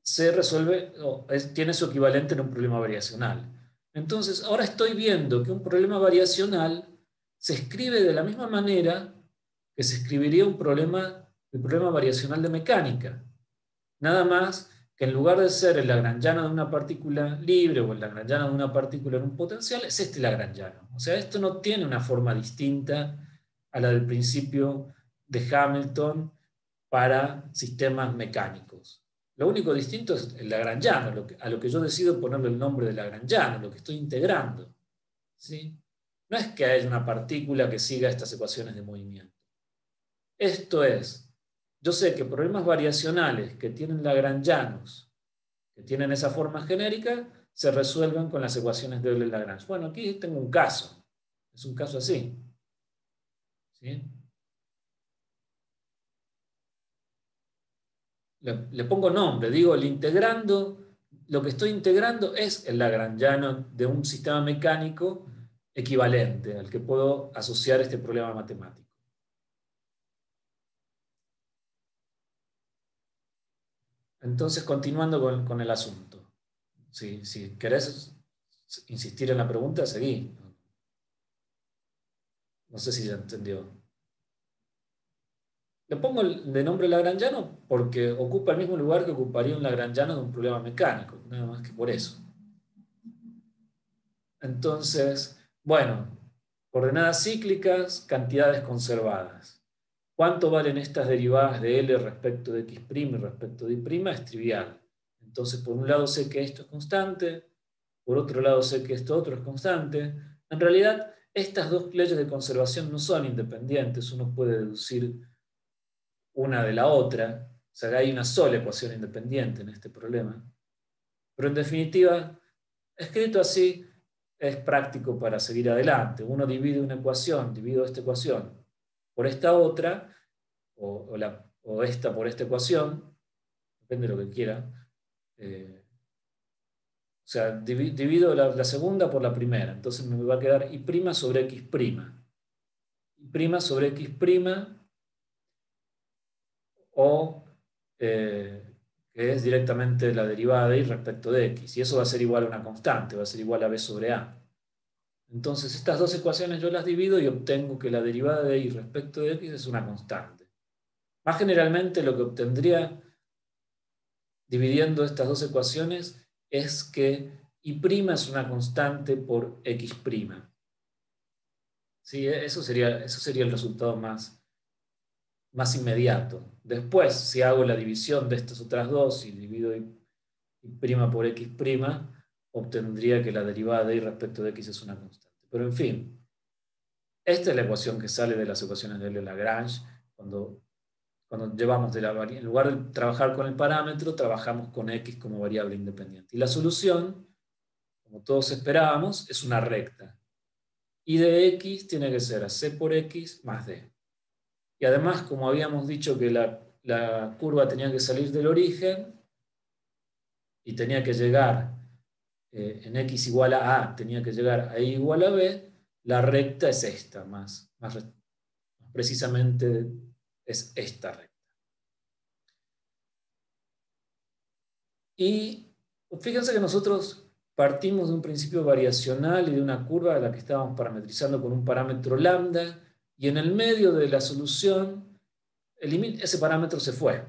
se resuelve, tiene su equivalente en un problema variacional. Entonces, ahora estoy viendo que un problema variacional se escribe de la misma manera que se escribiría el problema variacional de mecánica. Nada más que en lugar de ser el lagrangiano de una partícula libre o el lagrangiano de una partícula en un potencial, es este lagrangiano. O sea, esto no tiene una forma distinta a la del principio de Hamilton para sistemas mecánicos. Lo único distinto es el lagrangiano, a lo que yo decido ponerle el nombre de lagrangiano, lo que estoy integrando. ¿Sí? No es que haya una partícula que siga estas ecuaciones de movimiento. Esto es, yo sé que problemas variacionales que tienen lagrangianos, que tienen esa forma genérica, se resuelven con las ecuaciones de Euler-Lagrange. Bueno, aquí tengo un caso. Es un caso así. ¿Sí? Le pongo nombre, digo, el integrando, lo que estoy integrando es el lagrangiano de un sistema mecánico equivalente al que puedo asociar este problema matemático. Entonces, continuando con el asunto. Si querés insistir en la pregunta, seguí. No sé si ya entendió. Le pongo de nombre lagrangiano porque ocupa el mismo lugar que ocuparía un lagrangiano de un problema mecánico, nada más que por eso. Entonces, bueno, coordenadas cíclicas, cantidades conservadas. ¿Cuánto valen estas derivadas de L respecto de X' y respecto de Y'? Es trivial. Entonces, por un lado sé que esto es constante, por otro lado sé que esto otro es constante. En realidad, estas dos leyes de conservación no son independientes, uno puede deducir una de la otra, o sea que hay una sola ecuación independiente en este problema. Pero en definitiva, escrito así, es práctico para seguir adelante. Uno divide una ecuación, divido esta ecuación por esta otra, o esta por esta ecuación, depende de lo que quiera. O sea, divido la segunda por la primera, entonces me va a quedar y' sobre X'. Y' sobre X', o que es directamente la derivada de y respecto de x, y eso va a ser igual a una constante, va a ser igual a b sobre a. Entonces estas dos ecuaciones yo las divido y obtengo que la derivada de y respecto de x es una constante. Más generalmente lo que obtendría dividiendo estas dos ecuaciones es que y' es una constante por x'. ¿Sí? Eso sería el resultado más inmediato. Después, si hago la división de estas otras dos y divido y' por x', obtendría que la derivada de y respecto de x es una constante. Pero en fin, esta es la ecuación que sale de las ecuaciones de Euler-Lagrange cuando llevamos en lugar de trabajar con el parámetro, trabajamos con x como variable independiente. Y la solución, como todos esperábamos, es una recta. Y de x tiene que ser a c por x más d. Y además, como habíamos dicho que la curva tenía que salir del origen y tenía que llegar en x igual a a, tenía que llegar a y igual a b, la recta es esta, más precisamente es esta recta. Y fíjense que nosotros partimos de un principio variacional y de una curva a la que estábamos parametrizando con un parámetro lambda, y en el medio de la solución ese parámetro se fue,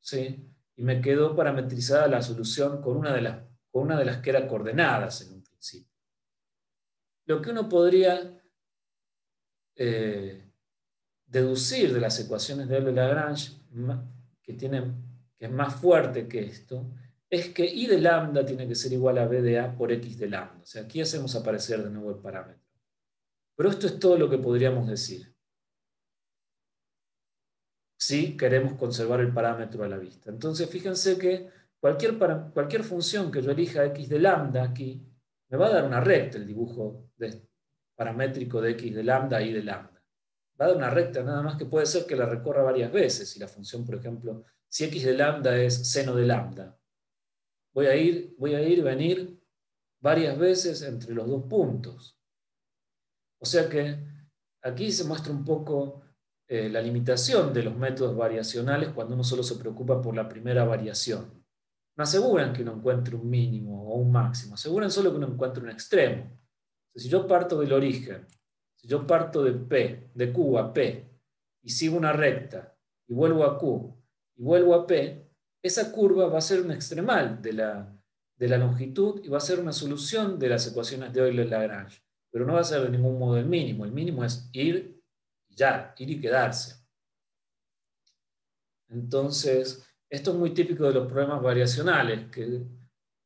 ¿sí? Y me quedó parametrizada la solución con una de las que era coordenadas en un principio. Lo que uno podría deducir de las ecuaciones de Euler-Lagrange, que es más fuerte que esto, es que I de lambda tiene que ser igual a B de A por X de lambda. O sea, aquí hacemos aparecer de nuevo el parámetro. Pero esto es todo lo que podríamos decir si queremos conservar el parámetro a la vista. Entonces, fíjense que cualquier función que yo elija X de lambda aquí, me va a dar una recta el dibujo paramétrico de X de lambda y de lambda. Va a dar una recta, nada más que puede ser que la recorra varias veces. Si la función, por ejemplo, si X de lambda es seno de lambda, voy a ir y venir varias veces entre los dos puntos. O sea que aquí se muestra un poco la limitación de los métodos variacionales cuando uno solo se preocupa por la primera variación. No aseguran que uno encuentre un mínimo o un máximo, aseguran solo que uno encuentre un extremo. Entonces, si yo parto del origen, si yo parto de Q a P, y sigo una recta, y vuelvo a Q, y vuelvo a P, esa curva va a ser un extremal de la longitud y va a ser una solución de las ecuaciones de Euler-Lagrange. Pero no va a ser de ningún modo el mínimo. El mínimo es ir y quedarse. Entonces, esto es muy típico de los problemas variacionales, que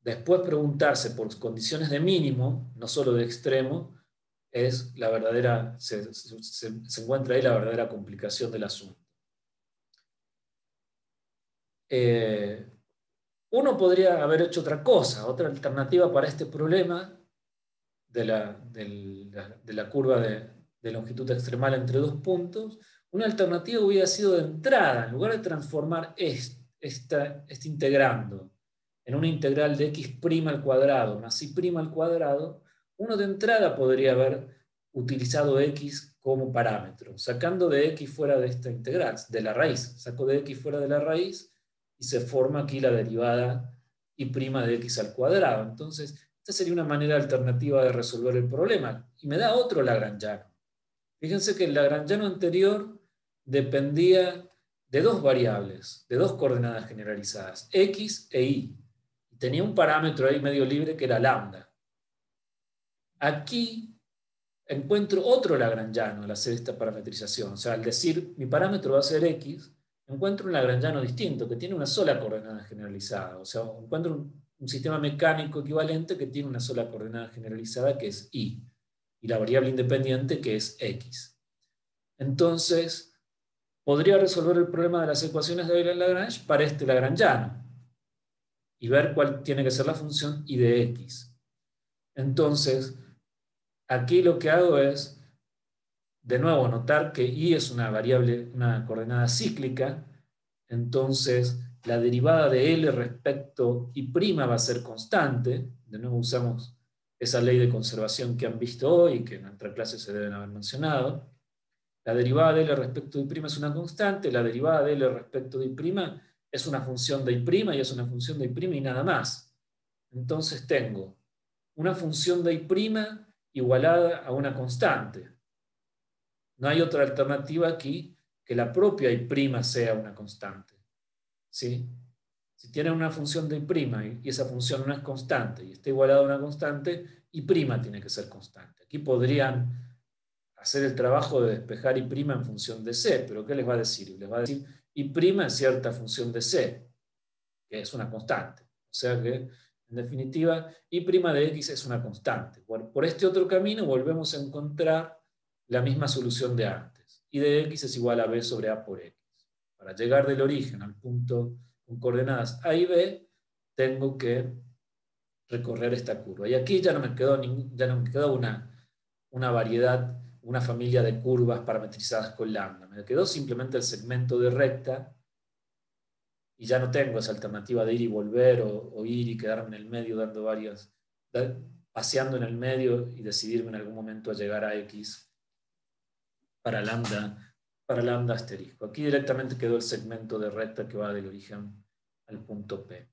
después preguntarse por condiciones de mínimo, no solo de extremo, es la verdadera, se encuentra ahí la verdadera complicación del asunto. uno podría haber hecho otra cosa, otra alternativa para este problema de la curva de longitud extremal entre dos puntos. Una alternativa hubiera sido de entrada, en lugar de transformar este integrando en una integral de x' al cuadrado más y' al cuadrado, uno de entrada podría haber utilizado x como parámetro, sacando de x fuera de esta integral, de la raíz. Saco de x fuera de la raíz y se forma aquí la derivada y' de x al cuadrado. Entonces, esta sería una manera alternativa de resolver el problema. Y me da otro lagrangiano. Fíjense que el lagrangiano anterior dependía de dos variables, de dos coordenadas generalizadas, x e y. Y tenía un parámetro ahí medio libre que era lambda. Aquí encuentro otro lagrangiano al hacer esta parametrización. O sea, al decir mi parámetro va a ser x, encuentro un lagrangiano distinto que tiene una sola coordenada generalizada. O sea, encuentro un sistema mecánico equivalente que tiene una sola coordenada generalizada que es y la variable independiente que es x. Entonces, podría resolver el problema de las ecuaciones de Euler-Lagrange para este lagrangiano y ver cuál tiene que ser la función y de x. Entonces, aquí lo que hago es, de nuevo, notar que y es una variable, una coordenada cíclica. Entonces, la derivada de L respecto y' va a ser constante. De nuevo usamos esa ley de conservación que han visto hoy, que en nuestra clase se deben haber mencionado. La derivada de L respecto de y' es una constante, la derivada de L respecto de y' es una función de y' y es una función de y' y nada más. Entonces tengo una función de y' igualada a una constante. No hay otra alternativa aquí que la propia y' sea una constante. ¿Sí? Si tiene una función de y' y esa función no es constante y está igualada a una constante, y' tiene que ser constante. Aquí podrían hacer el trabajo de despejar y' en función de c, pero ¿qué les va a decir? Les va a decir y' es cierta función de c, que es una constante. O sea que, en definitiva, y' de x es una constante. Por este otro camino volvemos a encontrar la misma solución de antes. Y de x es igual a b sobre a por x. Para llegar del origen al punto con coordenadas a y b, tengo que recorrer esta curva. Y aquí ya no me quedó una variedad, una familia de curvas parametrizadas con lambda. Me quedó simplemente el segmento de recta y ya no tengo esa alternativa de ir y volver o ir y quedarme en el medio dando paseando en el medio y decidirme en algún momento a llegar a x para lambda asterisco. Aquí directamente quedó el segmento de recta que va del origen al punto P.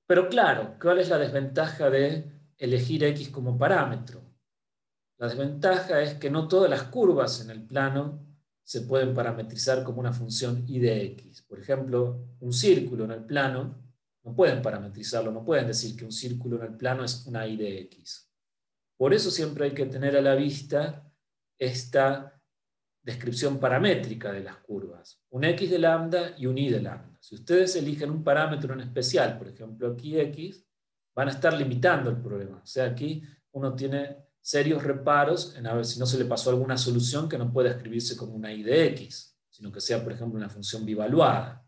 Pero claro, ¿cuál es la desventaja de elegir x como parámetro? La desventaja es que no todas las curvas en el plano se pueden parametrizar como una función y de x. Por ejemplo, un círculo en el plano, no pueden parametrizarlo, no pueden decir que un círculo en el plano es una y de x. Por eso siempre hay que tener a la vista esta descripción paramétrica de las curvas. Un x de lambda y un y de lambda. Si ustedes eligen un parámetro en especial, por ejemplo aquí x, van a estar limitando el problema. O sea, aquí uno tiene serios reparos en a ver si no se le pasó alguna solución que no pueda escribirse como una y de x, sino que sea, por ejemplo, una función bivaluada.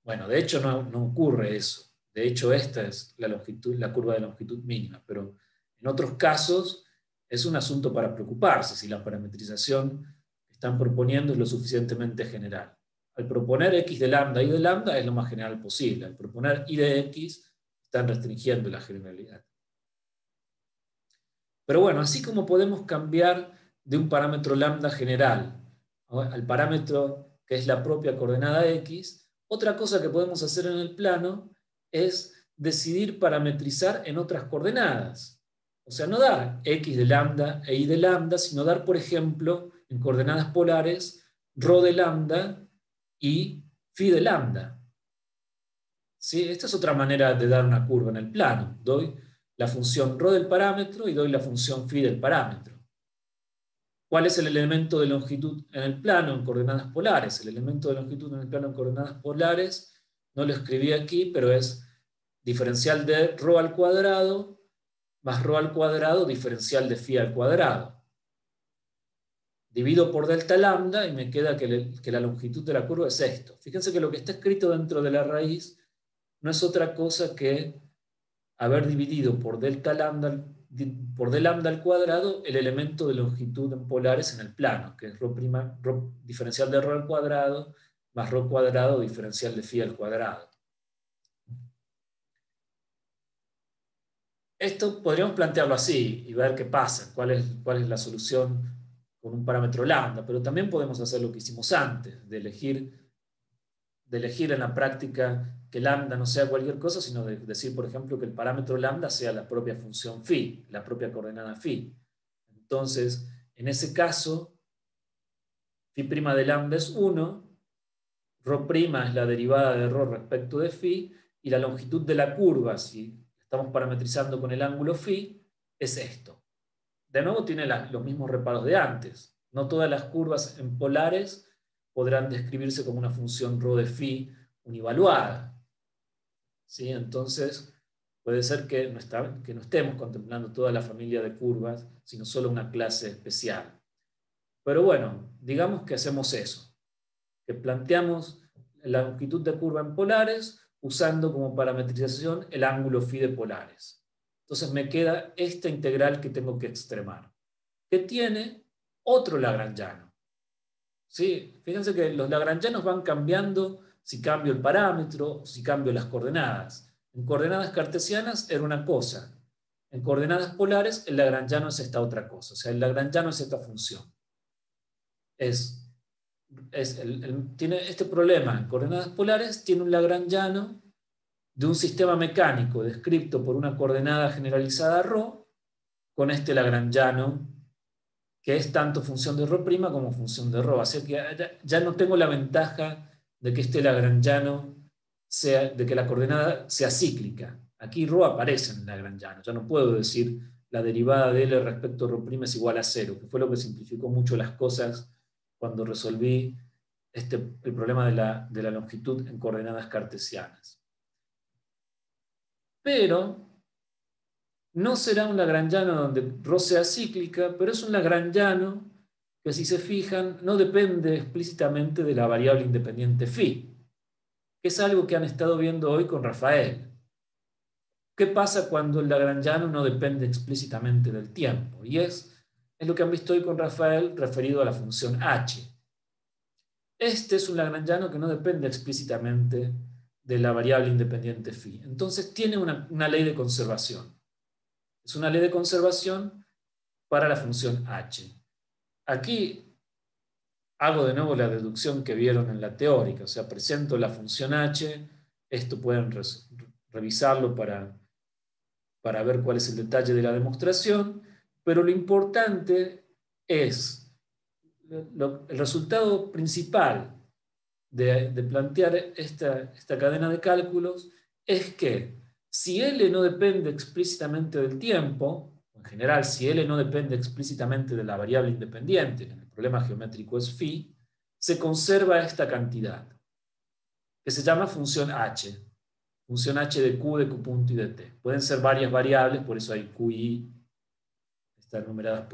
Bueno, de hecho no ocurre eso. De hecho, esta es la curva de longitud mínima, pero en otros casos es un asunto para preocuparse si la parametrización que están proponiendo es lo suficientemente general. Al proponer x de lambda y de lambda es lo más general posible. Al proponer y de x están restringiendo la generalidad. Pero bueno, así como podemos cambiar de un parámetro lambda general al parámetro que es la propia coordenada x, otra cosa que podemos hacer en el plano es decidir parametrizar en otras coordenadas. O sea, no dar x de lambda e y de lambda, sino dar, por ejemplo, en coordenadas polares, ρ de lambda y phi de lambda. ¿Sí? Esta es otra manera de dar una curva en el plano. Doy la función ρ del parámetro y doy la función phi del parámetro. ¿Cuál es el elemento de longitud en el plano en coordenadas polares? El elemento de longitud en el plano en coordenadas polares, no lo escribí aquí, pero es diferencial de ρ al cuadrado más ρ al cuadrado diferencial de phi al cuadrado. Divido por delta lambda y me queda que la longitud de la curva es esto. Fíjense que lo que está escrito dentro de la raíz no es otra cosa que haber dividido por delta lambda, por d lambda al cuadrado el elemento de longitud en polares en el plano, que es ρ diferencial de ρ al cuadrado más ρ cuadrado diferencial de φ al cuadrado. Esto podríamos plantearlo así y ver qué pasa, cuál es la solución con un parámetro lambda, pero también podemos hacer lo que hicimos antes, de elegir en la práctica que lambda no sea cualquier cosa, sino de decir, por ejemplo, que el parámetro lambda sea la propia función phi, la propia coordenada phi. Entonces, en ese caso, phi' de lambda es 1, ρ' es la derivada de ρ respecto de phi, y la longitud de la curva, si estamos parametrizando con el ángulo phi, es esto. De nuevo tiene los mismos reparos de antes. No todas las curvas en polares podrán describirse como una función ρ de phi univaluada. ¿Sí? Entonces, puede ser que no estemos contemplando toda la familia de curvas, sino solo una clase especial. Pero bueno, digamos que hacemos eso, que planteamos la longitud de curva en polares usando como parametrización el ángulo phi de polares. Entonces me queda esta integral que tengo que extremar, que tiene otro lagrangiano. ¿Sí? Fíjense que los lagrangianos van cambiando si cambio el parámetro, si cambio las coordenadas. En coordenadas cartesianas era una cosa. En coordenadas polares el lagrangiano es esta otra cosa. O sea, el lagrangiano es esta función. Tiene este problema. En coordenadas polares tiene un lagrangiano de un sistema mecánico descrito por una coordenada generalizada ρ con este lagrangiano que es tanto función de ρ' como función de ρ. Así que ya no tengo la ventaja de que este lagrangiano de que la coordenada sea cíclica. Aquí ρ aparece en el lagrangiano. Ya no puedo decir la derivada de L respecto a ρ' es igual a 0, que fue lo que simplificó mucho las cosas cuando resolví el problema de la longitud en coordenadas cartesianas. Pero no será un lagrangiano donde ρ sea cíclica, pero es un lagrangiano que, si se fijan, no depende explícitamente de la variable independiente phi, que es algo que han estado viendo hoy con Rafael. ¿Qué pasa cuando el lagrangiano no depende explícitamente del tiempo? Y es lo que han visto hoy con Rafael referido a la función h. Este es un lagrangiano que no depende explícitamente de la variable independiente phi. Entonces tiene una ley de conservación. Es una ley de conservación para la función h. Aquí hago de nuevo la deducción que vieron en la teórica, o sea, presento la función h, esto pueden revisarlo para ver cuál es el detalle de la demostración, pero lo importante es el resultado principal de plantear esta cadena de cálculos es que si L no depende explícitamente del tiempo, en general si L no depende explícitamente de la variable independiente, que en el problema geométrico es phi, se conserva esta cantidad, que se llama función h de q, de q punto y de t. Pueden ser varias variables, por eso hay q y i, están numeradas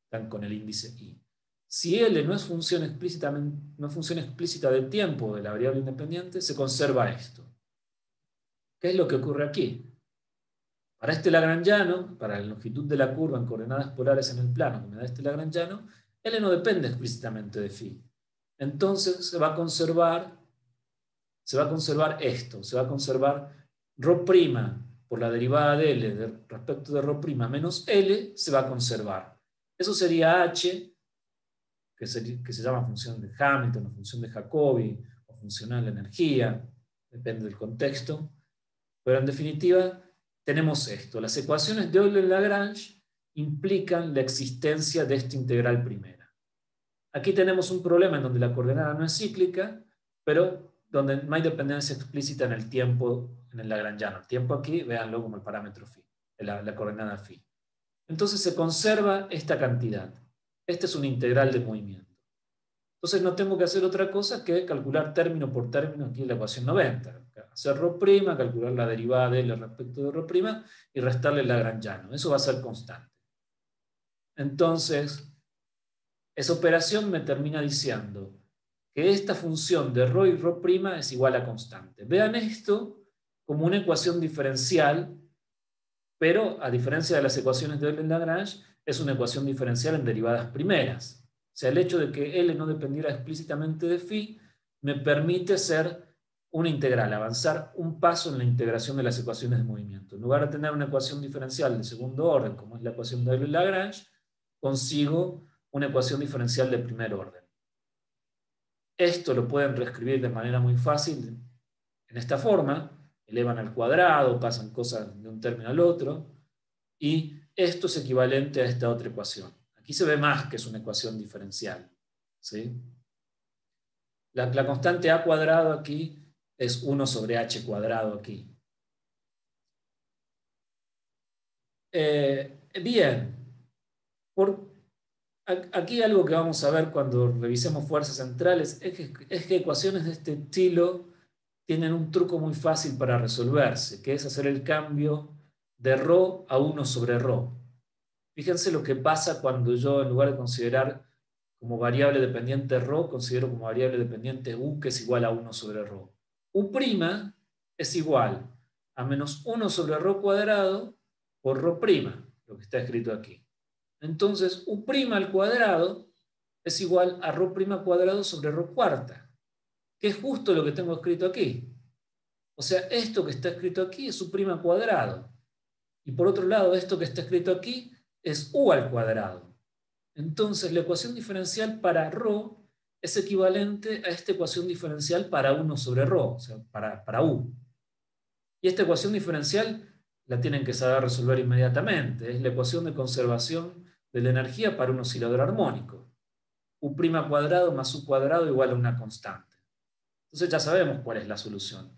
están con el índice i. Si L no es función explícita del tiempo de la variable independiente, se conserva esto. ¿Qué es lo que ocurre aquí? Para este lagrangiano, para la longitud de la curva en coordenadas polares en el plano que me da este lagrangiano, L no depende explícitamente de phi. Entonces se va a conservar esto, se va a conservar ρ' por la derivada de L respecto de ρ' menos L, se va a conservar. Eso sería h, que se llama función de Hamilton, o función de Jacobi, o funcional de energía, depende del contexto. Pero en definitiva, tenemos esto. Las ecuaciones de Euler-Lagrange implican la existencia de esta integral primera. Aquí tenemos un problema en donde la coordenada no es cíclica, pero donde no hay dependencia explícita en el tiempo, en el lagrangiano. El tiempo aquí, véanlo como el parámetro phi, la coordenada phi. Entonces se conserva esta cantidad. Este es un integral de movimiento. Entonces no tengo que hacer otra cosa que calcular término por término aquí en la ecuación 90. Hacer ρ', calcular la derivada de L respecto de ρ' y restarle el lagrangiano. Eso va a ser constante. Entonces, esa operación me termina diciendo que esta función de ρ y ρ' es igual a constante. Vean esto como una ecuación diferencial, pero a diferencia de las ecuaciones de Euler-Lagrange, es una ecuación diferencial en derivadas primeras. O sea, el hecho de que L no dependiera explícitamente de phi me permite hacer una integral, avanzar un paso en la integración de las ecuaciones de movimiento. En lugar de tener una ecuación diferencial de segundo orden, como es la ecuación de Euler-Lagrange, consigo una ecuación diferencial de primer orden. Esto lo pueden reescribir de manera muy fácil en esta forma: elevan al cuadrado, pasan cosas de un término al otro, y esto es equivalente a esta otra ecuación. Aquí se ve más que es una ecuación diferencial, ¿sí? La constante a cuadrado aquí es 1 sobre h cuadrado aquí. Bien, aquí algo que vamos a ver cuando revisemos fuerzas centrales es que ecuaciones de este estilo tienen un truco muy fácil para resolverse, que es hacer el cambio de ρ a 1 sobre ρ. Fíjense lo que pasa cuando yo, en lugar de considerar como variable dependiente ρ, considero como variable dependiente u, que es igual a 1 sobre ρ. U' es igual a menos 1 sobre ρ cuadrado por ρ', lo que está escrito aquí. Entonces, u' al cuadrado es igual a ρ' cuadrado sobre ρ cuarta, que es justo lo que tengo escrito aquí. O sea, esto que está escrito aquí es u' cuadrado. Y por otro lado, esto que está escrito aquí es u al cuadrado. Entonces, la ecuación diferencial para ρ es equivalente a esta ecuación diferencial para 1 sobre ρ, o sea, para u. Y esta ecuación diferencial la tienen que saber resolver inmediatamente. Es la ecuación de conservación de la energía para un oscilador armónico. U' cuadrado más u cuadrado igual a una constante. Entonces ya sabemos cuál es la solución.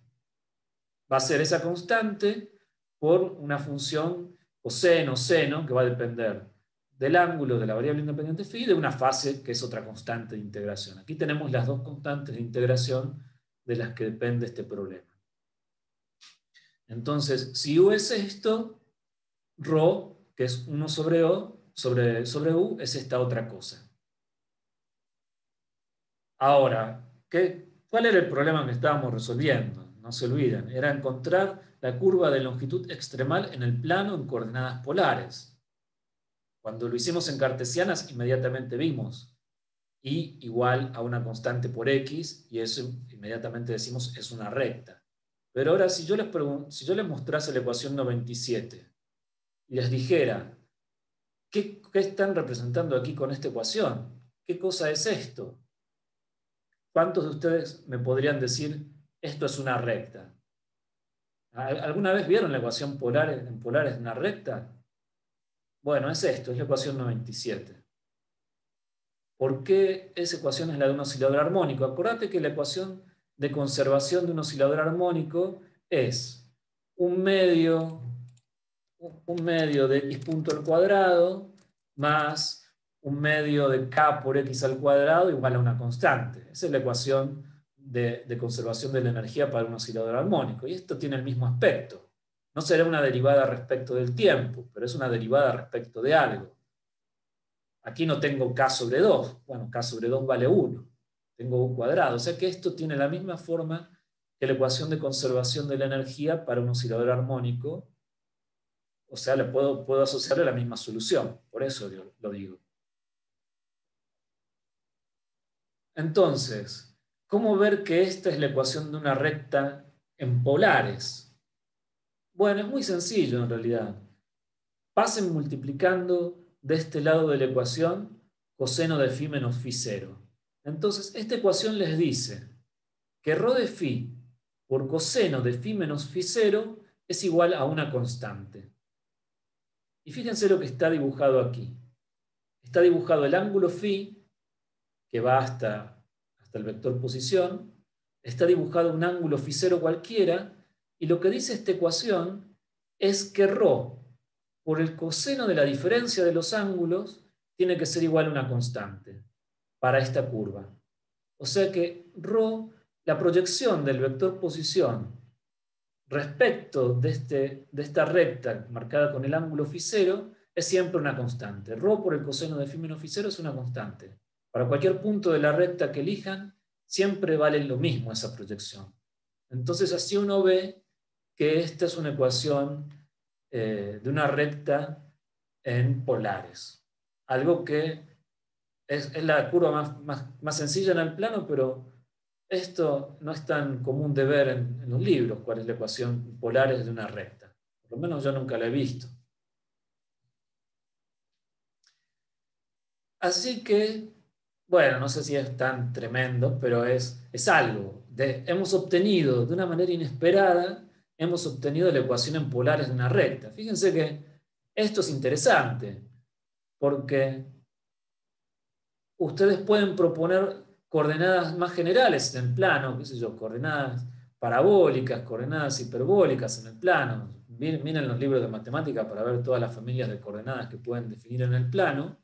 Va a ser esa constante por una función coseno-seno que va a depender del ángulo de la variable independiente phi y de una fase que es otra constante de integración. Aquí tenemos las dos constantes de integración de las que depende este problema. Entonces, si u es esto, ρ, que es 1 sobre u, es esta otra cosa. Ahora, ¿cuál era el problema que estábamos resolviendo? No se olviden, era encontrar la curva de longitud extremal en el plano en coordenadas polares. Cuando lo hicimos en cartesianas, inmediatamente vimos y igual a una constante por x, y eso inmediatamente decimos es una recta. Pero ahora, si yo les mostrase la ecuación 97 y les dijera, ¿qué están representando aquí con esta ecuación? ¿Qué cosa es esto? ¿Cuántos de ustedes me podrían decir, esto es una recta? ¿Alguna vez vieron la ecuación en polares de una recta? Bueno, es esto, es la ecuación 97. ¿Por qué esa ecuación es la de un oscilador armónico? Acordate que la ecuación de conservación de un oscilador armónico es un medio de x punto al cuadrado más un medio de k por x al cuadrado igual a una constante. Esa es la ecuación de conservación de la energía para un oscilador armónico. Y esto tiene el mismo aspecto. No será una derivada respecto del tiempo, pero es una derivada respecto de algo. Aquí no tengo k sobre 2. Bueno, k sobre 2 vale 1. Tengo u cuadrado. O sea que esto tiene la misma forma que la ecuación de conservación de la energía para un oscilador armónico. O sea, le puedo asociarle la misma solución. Por eso lo digo. Entonces, ¿cómo ver que esta es la ecuación de una recta en polares? Bueno, es muy sencillo en realidad. Pasen multiplicando de este lado de la ecuación coseno de phi menos phi 0. Entonces, esta ecuación les dice que ρ de phi por coseno de phi menos phi 0 es igual a una constante. Y fíjense lo que está dibujado aquí. Está dibujado el ángulo phi, que va hasta el vector posición. Está dibujado un ángulo phi 0 cualquiera. Y lo que dice esta ecuación es que ρ por el coseno de la diferencia de los ángulos tiene que ser igual a una constante para esta curva. O sea que ρ, la proyección del vector posición respecto de esta recta marcada con el ángulo phi 0 es siempre una constante. Ρ por el coseno de phi menos phi 0 es una constante. Para cualquier punto de la recta que elijan, siempre vale lo mismo esa proyección. Entonces así uno ve que esta es una ecuación de una recta en polares. Algo que es la curva más sencilla en el plano, pero esto no es tan común de ver en los libros, cuál es la ecuación polares de una recta. Por lo menos yo nunca la he visto. Así que, bueno, no sé si es tan tremendo, pero es algo. Hemos obtenido de una manera inesperada, hemos obtenido la ecuación en polares de una recta. Fíjense que esto es interesante, porque ustedes pueden proponer coordenadas más generales en el plano, qué sé yo, coordenadas parabólicas, coordenadas hiperbólicas en el plano. Miren los libros de matemática para ver todas las familias de coordenadas que pueden definir en el plano.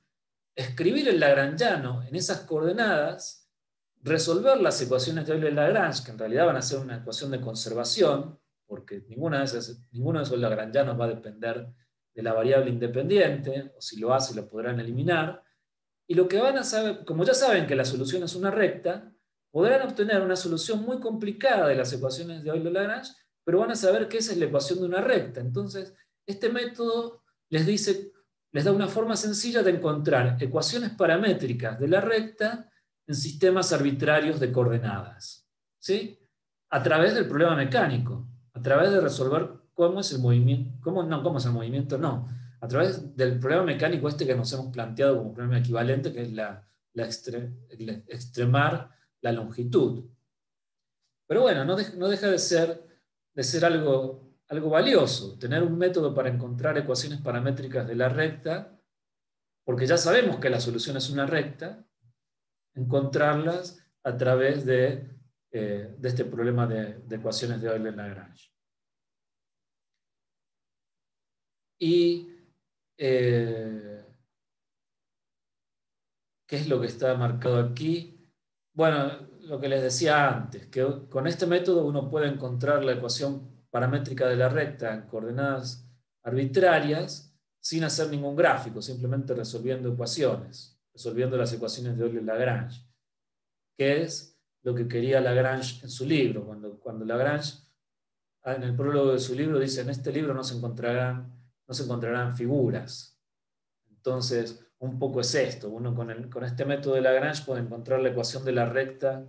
Escribir el lagrangiano en esas coordenadas, resolver las ecuaciones de Euler-Lagrange, que en realidad van a ser una ecuación de conservación, porque ninguno de esos lagrangianos va a depender de la variable independiente, o si lo hace lo podrán eliminar. Y lo que van a saber, como ya saben que la solución es una recta, podrán obtener una solución muy complicada de las ecuaciones de Euler-Lagrange, pero van a saber que esa es la ecuación de una recta. Entonces, este método les da una forma sencilla de encontrar ecuaciones paramétricas de la recta en sistemas arbitrarios de coordenadas, ¿sí? A través del problema mecánico, a través de resolver cómo es el movimiento, a través del problema mecánico este que nos hemos planteado como problema equivalente, que es extremar la longitud. Pero bueno, no deja de ser algo valioso, tener un método para encontrar ecuaciones paramétricas de la recta, porque ya sabemos que la solución es una recta, encontrarlas a través de este problema de ecuaciones de Euler-Lagrange. Y ¿qué es lo que está marcado aquí? Bueno, lo que les decía antes, que con este método uno puede encontrar la ecuación paramétrica de la recta en coordenadas arbitrarias sin hacer ningún gráfico, simplemente resolviendo ecuaciones, resolviendo las ecuaciones de Euler-Lagrange, que es lo que quería Lagrange en su libro. Cuando Lagrange, en el prólogo de su libro, dice: en este libro no se encontrarán figuras. Entonces, un poco es esto. Uno con este método de Lagrange puede encontrar la ecuación de la recta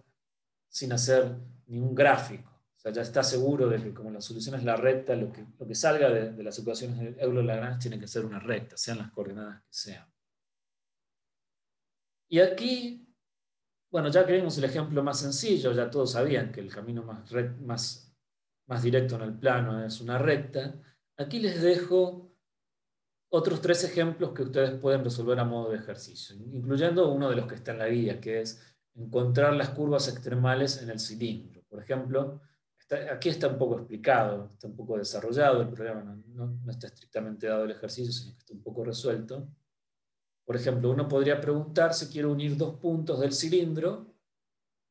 sin hacer ningún gráfico. O sea, ya está seguro de que como la solución es la recta, lo que salga de las ecuaciones de Euler-Lagrange tiene que ser una recta, sean las coordenadas que sean. Y aquí, bueno, ya que vimos el ejemplo más sencillo, ya todos sabían que el camino más directo en el plano es una recta. Aquí les dejo otros 3 ejemplos que ustedes pueden resolver a modo de ejercicio, incluyendo uno de los que está en la guía, que es encontrar las curvas extremales en el cilindro. Por ejemplo, aquí está un poco explicado, está un poco desarrollado, el problema no está estrictamente dado el ejercicio, sino que está un poco resuelto. Por ejemplo, uno podría preguntar, si quiero unir 2 puntos del cilindro,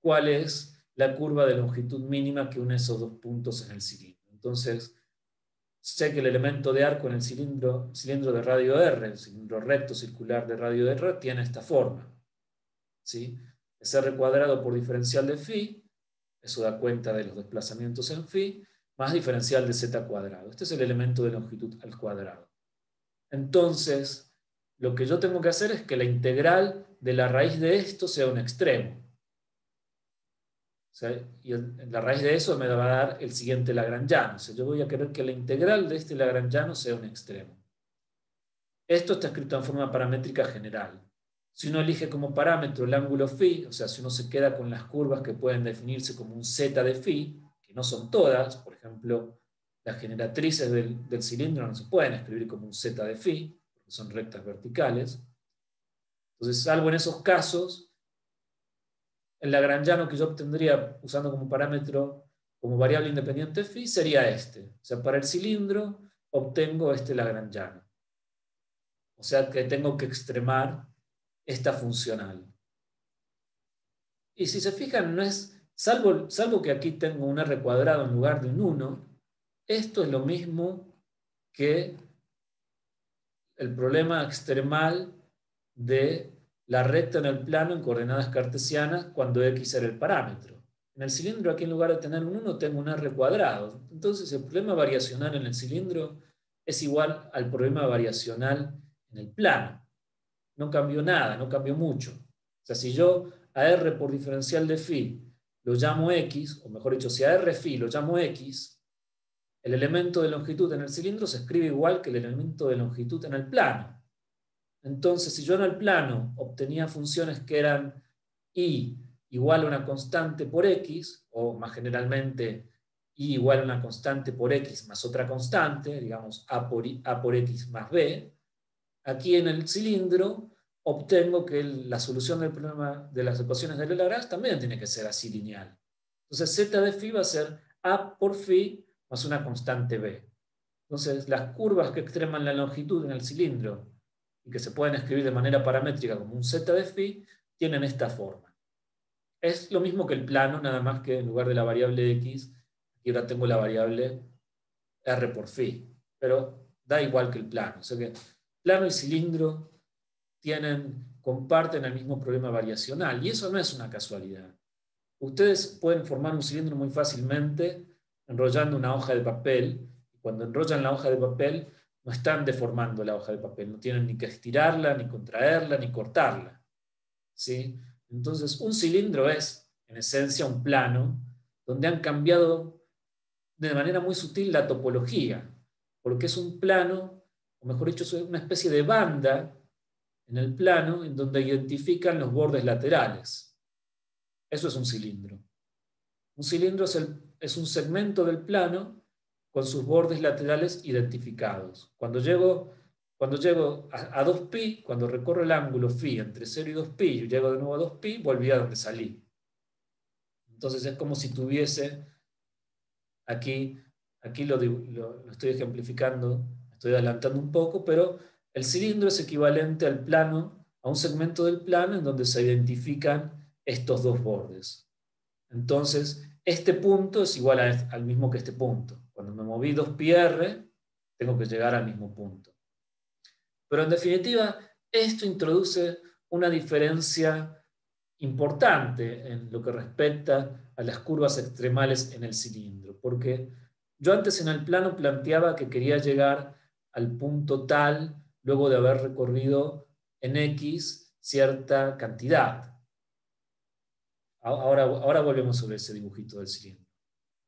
¿cuál es la curva de longitud mínima que une esos 2 puntos en el cilindro? Entonces, sé que el elemento de arco en el cilindro de radio R, el cilindro recto circular de radio R, tiene esta forma, ¿sí? Es R cuadrado por diferencial de phi, eso da cuenta de los desplazamientos en phi, más diferencial de z cuadrado. Este es el elemento de longitud al cuadrado. Entonces, lo que yo tengo que hacer es que la integral de la raíz de esto sea un extremo. O sea, y la raíz de eso me va a dar el siguiente lagrangiano. O sea, yo voy a querer que la integral de este lagrangiano sea un extremo. Esto está escrito en forma paramétrica general. Si uno elige como parámetro el ángulo phi, o sea, si uno se queda con las curvas que pueden definirse como un z de phi, que no son todas, por ejemplo, las generatrices del cilindro no se pueden escribir como un z de phi, porque son rectas verticales. Entonces, salvo en esos casos, el lagrangiano que yo obtendría usando como parámetro, como variable independiente phi, sería este. O sea, para el cilindro obtengo este lagrangiano. O sea que tengo que extremar esta funcional. Y si se fijan, no es, salvo que aquí tengo un r cuadrado en lugar de un 1, esto es lo mismo que el problema extremal de la recta en el plano en coordenadas cartesianas cuando x era el parámetro. En el cilindro, aquí en lugar de tener un 1, tengo un r cuadrado. Entonces el problema variacional en el cilindro es igual al problema variacional en el plano. No cambió nada, no cambió mucho. O sea, si yo a r por diferencial de phi lo llamo x, o mejor dicho, si a r phi lo llamo x, el elemento de longitud en el cilindro se escribe igual que el elemento de longitud en el plano. Entonces, si yo en el plano obtenía funciones que eran y igual a una constante por x, o más generalmente y igual a una constante por x más otra constante, digamos a por x más b, aquí en el cilindro obtengo que la solución del problema de las ecuaciones de Lagrange también tiene que ser así lineal. Entonces z de phi va a ser a por phi más una constante b. Entonces las curvas que extreman la longitud en el cilindro y que se pueden escribir de manera paramétrica como un z de phi tienen esta forma. Es lo mismo que el plano, nada más que en lugar de la variable x, aquí ahora tengo la variable r por phi, pero da igual que el plano. O sea que plano y cilindro comparten el mismo problema variacional, y eso no es una casualidad. Ustedes pueden formar un cilindro muy fácilmente enrollando una hoja de papel, y cuando enrollan la hoja de papel no están deformando la hoja de papel, no tienen ni que estirarla, ni contraerla, ni cortarla. ¿Sí? Entonces, un cilindro es, en esencia, un plano donde han cambiado de manera muy sutil la topología, porque es un plano, o mejor dicho, es una especie de banda en el plano en donde identifican los bordes laterales. Eso es un cilindro. Un cilindro es un segmento del plano con sus bordes laterales identificados. Cuando llego a 2π, cuando recorro el ángulo phi entre 0 y 2π y llego de nuevo a 2π, volví a donde salí. Entonces es como si tuviese, aquí lo estoy ejemplificando, estoy adelantando un poco, pero el cilindro es equivalente al plano, a un segmento del plano en donde se identifican estos dos bordes. Entonces, este punto es igual al mismo que este punto. Cuando me moví 2πr, tengo que llegar al mismo punto. Pero en definitiva, esto introduce una diferencia importante en lo que respecta a las curvas extremales en el cilindro, porque yo antes en el plano planteaba que quería llegar al punto tal luego de haber recorrido en x cierta cantidad. Ahora volvemos sobre ese dibujito del cilindro.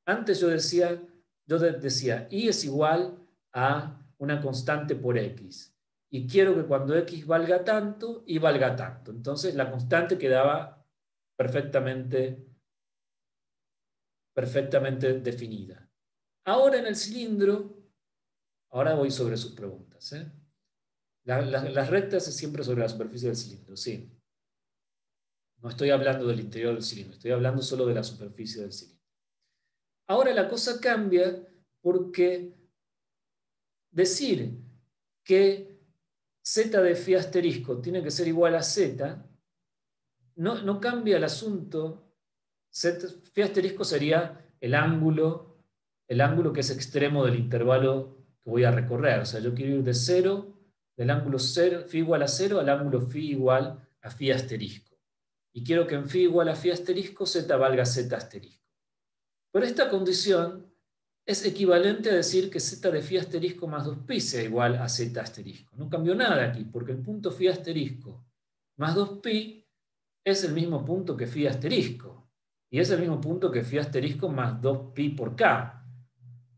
Antes yo decía y es igual a una constante por x. Y quiero que cuando x valga tanto, y valga tanto. Entonces la constante quedaba perfectamente definida. Ahora en el cilindro, ahora voy sobre sus preguntas. Las rectas es siempre sobre la superficie del cilindro, sí. No estoy hablando del interior del cilindro, estoy hablando solo de la superficie del cilindro. Ahora la cosa cambia porque decir que z de phi asterisco tiene que ser igual a z no cambia el asunto. Phi asterisco sería el ángulo que es extremo del intervalo que voy a recorrer. O sea, yo quiero ir de 0, del ángulo 0, phi igual a 0, al ángulo phi igual a phi asterisco. Y quiero que en phi igual a phi asterisco, z valga z asterisco. Pero esta condición es equivalente a decir que z de phi asterisco más 2π sea igual a z asterisco. No cambió nada aquí, porque el punto phi asterisco más 2π es el mismo punto que phi asterisco. Y es el mismo punto que phi asterisco más 2π por k.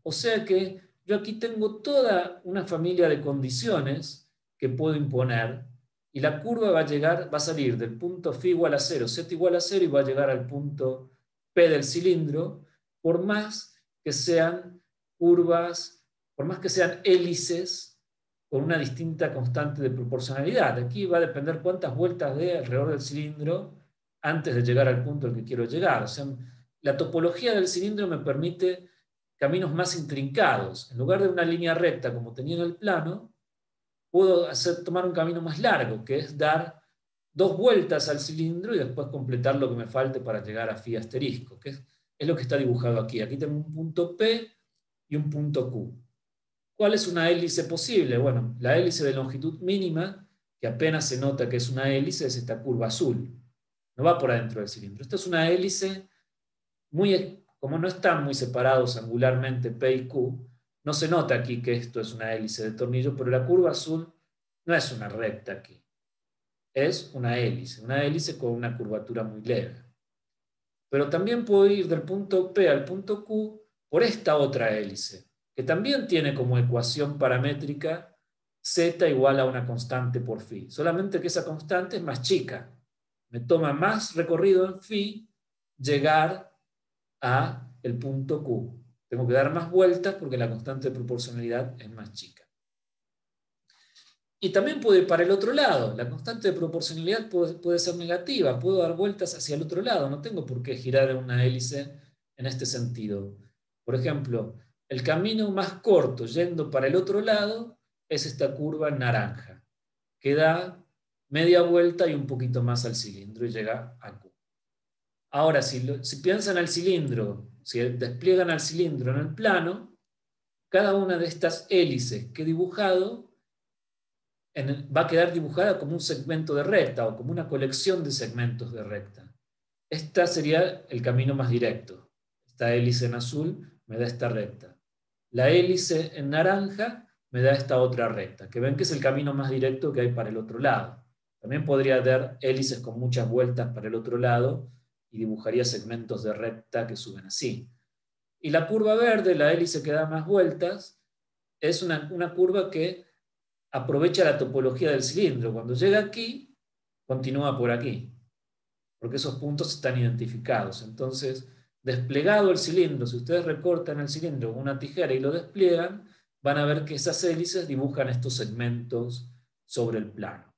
O sea que yo aquí tengo toda una familia de condiciones que puedo imponer, y la curva va a salir del punto phi igual a 0, z igual a 0, y va a llegar al punto P del cilindro, por más que sean curvas, por más que sean hélices con una distinta constante de proporcionalidad. Aquí va a depender cuántas vueltas dé alrededor del cilindro antes de llegar al punto al que quiero llegar. O sea, la topología del cilindro me permite caminos más intrincados. En lugar de una línea recta como tenía en el plano, puedo tomar un camino más largo, que es dar 2 vueltas al cilindro y después completar lo que me falte para llegar a phi asterisco, que es lo que está dibujado aquí. Aquí tengo un punto P y un punto Q. ¿Cuál es una hélice posible? Bueno, la hélice de longitud mínima que apenas se nota que es una hélice, es esta curva azul. No va por adentro del cilindro. Esta es una hélice, como no están muy separados angularmente P y Q, no se nota aquí que esto es una hélice de tornillo, pero la curva azul no es una recta aquí. Es una hélice con una curvatura muy leve. Pero también puedo ir del punto P al punto Q por esta otra hélice, que también tiene como ecuación paramétrica z igual a una constante por phi. Solamente que esa constante es más chica. Me toma más recorrido en phi llegar a el punto Q. Tengo que dar más vueltas porque la constante de proporcionalidad es más chica. Y también puedo ir para el otro lado. La constante de proporcionalidad puede ser negativa. Puedo dar vueltas hacia el otro lado. No tengo por qué girar una hélice en este sentido. Por ejemplo, el camino más corto yendo para el otro lado es esta curva naranja, que da media vuelta y un poquito más al cilindro y llega a Q. Ahora, si piensan al cilindro, si despliegan al cilindro en el plano, cada una de estas hélices que he dibujado va a quedar dibujada como un segmento de recta o como una colección de segmentos de recta. Este sería el camino más directo. Esta hélice en azul me da esta recta. La hélice en naranja me da esta otra recta, que ven que es el camino más directo que hay para el otro lado. También podría dar hélices con muchas vueltas para el otro lado y dibujaría segmentos de recta que suben así. Y la curva verde, la hélice que da más vueltas, es una curva que aprovecha la topología del cilindro. Cuando llega aquí, continúa por aquí, porque esos puntos están identificados. Entonces, desplegado el cilindro, si ustedes recortan el cilindro con una tijera y lo despliegan, van a ver que esas hélices dibujan estos segmentos sobre el plano.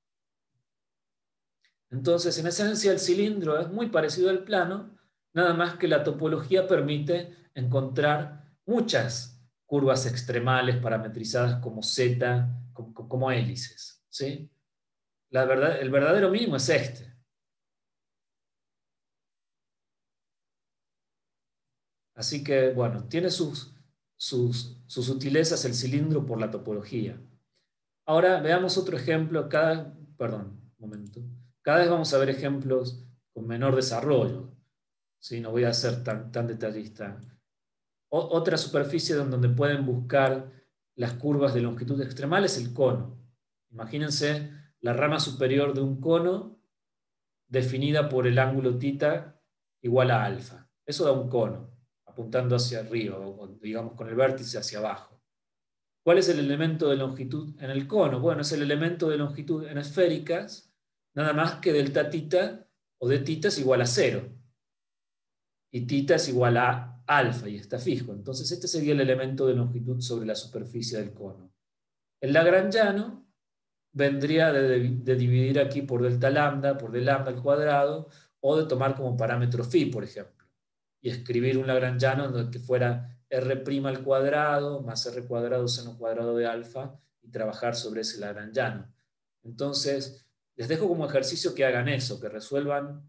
Entonces, en esencia, el cilindro es muy parecido al plano, nada más que la topología permite encontrar muchas curvas extremales parametrizadas como Z, como hélices, ¿sí? El verdadero mínimo es este. Así que, bueno, tiene sus sutilezas el cilindro por la topología. Ahora veamos otro ejemplo. Cada vez vamos a ver ejemplos con menor desarrollo. ¿Sí? No voy a ser tan detallista. Otra superficie donde pueden buscar las curvas de longitud extremal es el cono. Imagínense la rama superior de un cono definida por el ángulo θ igual a alfa. Eso da un cono, apuntando hacia arriba, o digamos con el vértice hacia abajo. ¿Cuál es el elemento de longitud en el cono? Bueno, es el elemento de longitud en esféricas, nada más que delta θ o d θ es igual a 0. Y θ es igual a alfa y está fijo. Entonces este sería el elemento de longitud sobre la superficie del cono. El lagrangiano vendría de dividir aquí por delta lambda, por d lambda al cuadrado, o de tomar como parámetro phi, por ejemplo, y escribir un lagrangiano en el que fuera r' al cuadrado más r cuadrado seno cuadrado de alfa y trabajar sobre ese lagrangiano. Entonces, les dejo como ejercicio que hagan eso, que resuelvan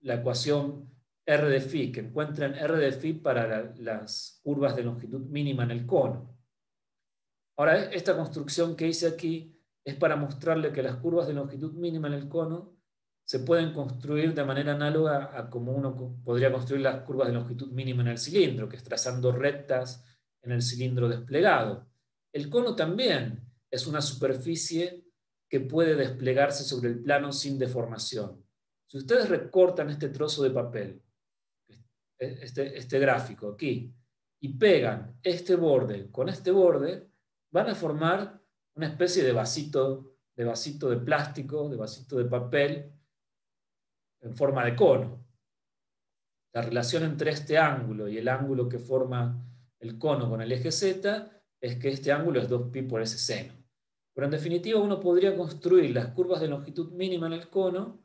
la ecuación r de phi, que encuentren r de phi para las curvas de longitud mínima en el cono. Ahora, esta construcción que hice aquí es para mostrarle que las curvas de longitud mínima en el cono se pueden construir de manera análoga a como uno podría construir las curvas de longitud mínima en el cilindro, que es trazando rectas en el cilindro desplegado. El cono también es una superficie que puede desplegarse sobre el plano sin deformación. Si ustedes recortan este trozo de papel, este gráfico aquí, y pegan este borde con este borde, van a formar una especie de vasito de plástico, de vasito de papel, en forma de cono. La relación entre este ángulo y el ángulo que forma el cono con el eje Z es que este ángulo es 2π por ese seno. Pero en definitiva uno podría construir las curvas de longitud mínima en el cono,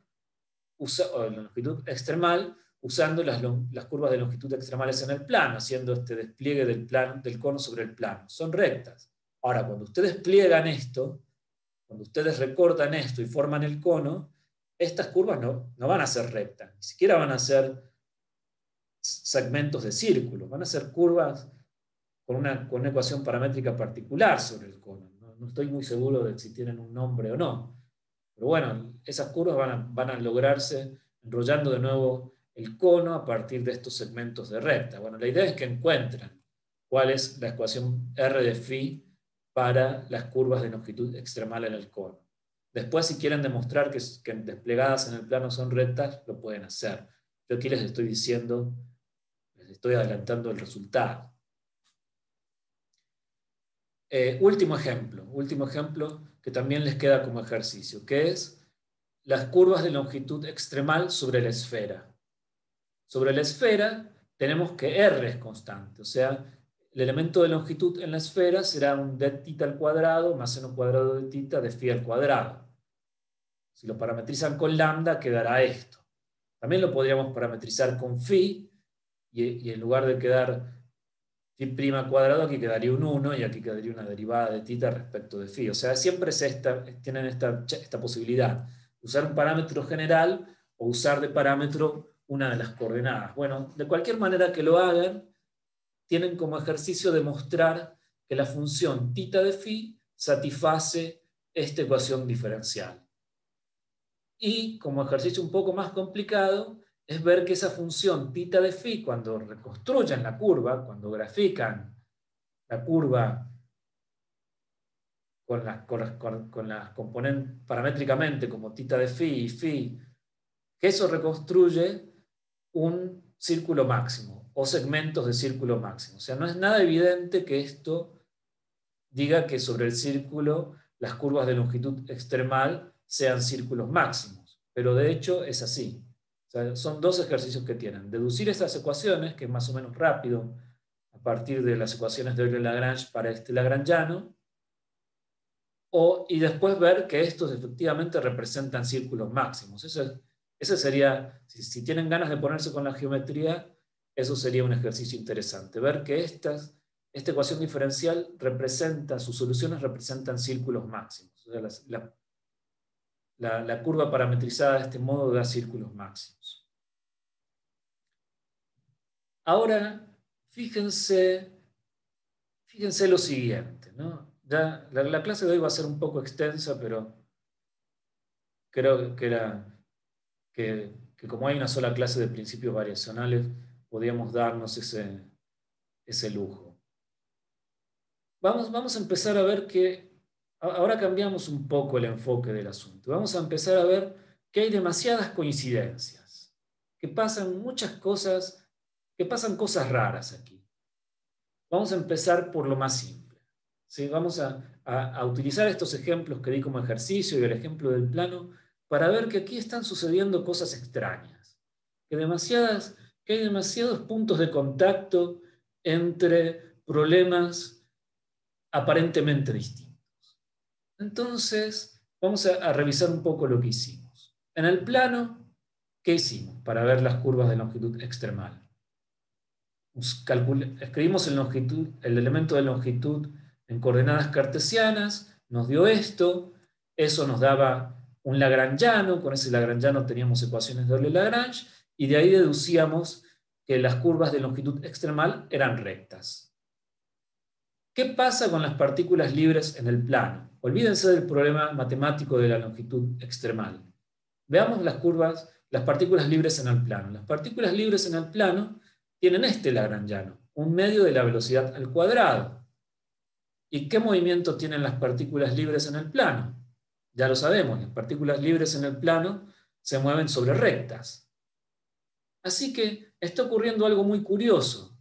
o de longitud extremal, usando las curvas de longitud extremales en el plano, haciendo este despliegue del cono sobre el plano. Son rectas. Ahora, cuando ustedes pliegan esto, cuando ustedes recortan esto y forman el cono, estas curvas no van a ser rectas, ni siquiera van a ser segmentos de círculo, van a ser curvas con una ecuación paramétrica particular sobre el cono. No estoy muy seguro de si tienen un nombre o no. Pero bueno, esas curvas van a lograrse enrollando de nuevo el cono a partir de estos segmentos de recta. Bueno, la idea es que encuentren cuál es la ecuación R de phi para las curvas de longitud extremal en el cono. Después, si quieren demostrar que desplegadas en el plano son rectas, lo pueden hacer. Yo aquí les estoy diciendo, les estoy adelantando el resultado. Último ejemplo que también les queda como ejercicio, que es las curvas de longitud extremal sobre la esfera. Sobre la esfera tenemos que R es constante, o sea, el elemento de longitud en la esfera será un d θ al cuadrado más seno cuadrado de θ de phi al cuadrado. Si lo parametrizan con lambda quedará esto. También lo podríamos parametrizar con phi, y en lugar de quedar phi' cuadrado, aquí quedaría un 1 y aquí quedaría una derivada de θ respecto de phi. O sea, siempre tienen esta posibilidad, usar un parámetro general o usar de parámetro una de las coordenadas. Bueno, de cualquier manera que lo hagan, tienen como ejercicio demostrar que la función θ de phi satisface esta ecuación diferencial. Y como ejercicio un poco más complicado, es ver que esa función θ de phi, cuando reconstruyan la curva, cuando grafican la curva con las componentes paramétricamente como θ de phi y phi, que eso reconstruye un círculo máximo o segmentos de círculo máximo. O sea, no es nada evidente que esto diga que sobre el círculo las curvas de longitud extremal sean círculos máximos, pero de hecho es así. O sea, son dos ejercicios que tienen. Deducir estas ecuaciones, que es más o menos rápido, a partir de las ecuaciones de Euler-Lagrange para este lagrangiano, y después ver que estos efectivamente representan círculos máximos. Ese sería, si tienen ganas de ponerse con la geometría, eso sería un ejercicio interesante. Ver que esta ecuación diferencial sus soluciones representan círculos máximos. O sea, la curva parametrizada de este modo da círculos máximos. Ahora, fíjense lo siguiente, ¿no? Ya, la clase de hoy va a ser un poco extensa, pero creo que como hay una sola clase de principios variacionales, podíamos darnos ese lujo. Vamos a empezar a ver que ahora cambiamos un poco el enfoque del asunto. Vamos a empezar a ver que hay demasiadas coincidencias, que pasan muchas cosas, que pasan cosas raras aquí. Vamos a empezar por lo más simple. ¿Sí? Vamos a utilizar estos ejemplos que di como ejercicio y el ejemplo del plano para ver que aquí están sucediendo cosas extrañas, que hay demasiados puntos de contacto entre problemas aparentemente distintos. Entonces, vamos a revisar un poco lo que hicimos. En el plano, ¿qué hicimos para ver las curvas de longitud extremal? Escribimos el elemento de longitud en coordenadas cartesianas, nos dio esto, eso nos daba un lagrangiano, con ese lagrangiano teníamos ecuaciones de Euler-Lagrange, y de ahí deducíamos que las curvas de longitud extremal eran rectas. ¿Qué pasa con las partículas libres en el plano? Olvídense del problema matemático de la longitud extremal. Veamos las partículas libres en el plano. Las partículas libres en el plano tienen este lagrangiano, un medio de la velocidad al cuadrado. ¿Y qué movimiento tienen las partículas libres en el plano? Ya lo sabemos, las partículas libres en el plano se mueven sobre rectas. Así que está ocurriendo algo muy curioso.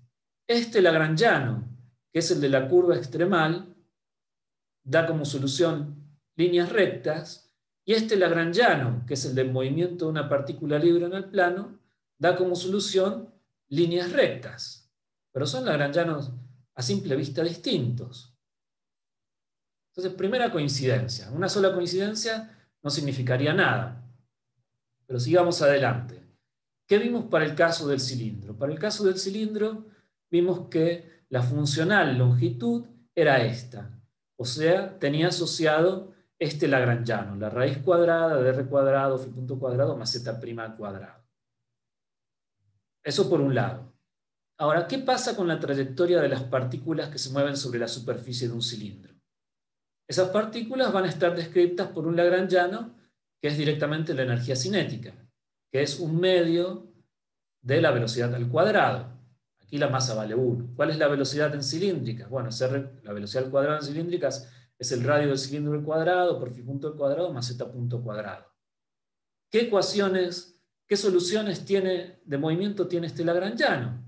Este lagrangiano, que es el de la curva extremal, da como solución líneas rectas, y este lagrangiano, que es el del movimiento de una partícula libre en el plano, da como solución líneas rectas. Pero son lagrangianos a simple vista distintos. Entonces, primera coincidencia. Una sola coincidencia no significaría nada. Pero sigamos adelante. ¿Qué vimos para el caso del cilindro? Para el caso del cilindro vimos que la funcional longitud era esta. O sea, tenía asociado este lagrangiano, la raíz cuadrada de r cuadrado, phi punto cuadrado, más z' al cuadrado. Eso por un lado. Ahora, ¿qué pasa con la trayectoria de las partículas que se mueven sobre la superficie de un cilindro? esas partículas van a estar descritas por un lagrangiano, que es directamente la energía cinética, que es un medio de la velocidad al cuadrado. Aquí la masa vale 1. ¿Cuál es la velocidad en cilíndricas? Bueno, la velocidad al cuadrado en cilíndricas es el radio del cilindro al cuadrado por phi punto al cuadrado más z punto al cuadrado. ¿Qué ecuaciones, qué soluciones de movimiento tiene este lagrangiano?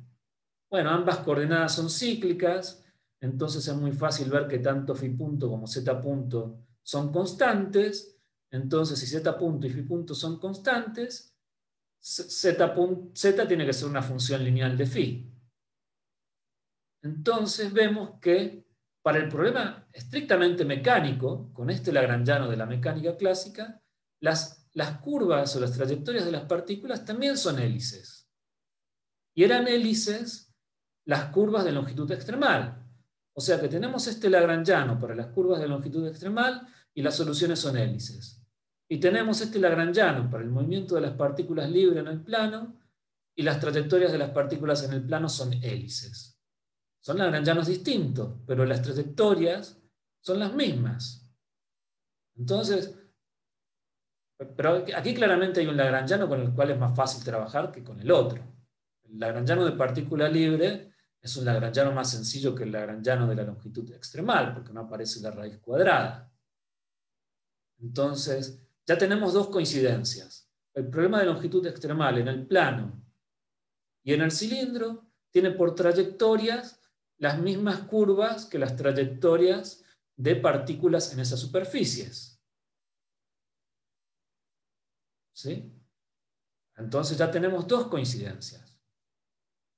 Bueno, ambas coordenadas son cíclicas, entonces es muy fácil ver que tanto phi punto como z punto son constantes. Entonces, si z punto y phi punto son constantes, z tiene que ser una función lineal de phi. Entonces vemos que para el problema estrictamente mecánico, con este lagrangiano de la mecánica clásica, las curvas o las trayectorias de las partículas también son hélices. Y eran hélices las curvas de longitud extremal. O sea que tenemos este lagrangiano para las curvas de longitud extremal y las soluciones son hélices. Y tenemos este lagrangiano para el movimiento de las partículas libres en el plano y las trayectorias de las partículas en el plano son hélices. Son lagrangianos distintos, pero las trayectorias son las mismas. Entonces, pero aquí claramente hay un lagrangiano con el cual es más fácil trabajar que con el otro. El lagrangiano de partícula libre es un lagrangiano más sencillo que el lagrangiano de la longitud extremal, porque no aparece la raíz cuadrada. Entonces, ya tenemos dos coincidencias. El problema de longitud extremal en el plano y en el cilindro tiene por trayectorias las mismas curvas que las trayectorias de partículas en esas superficies. ¿Sí? Entonces ya tenemos dos coincidencias.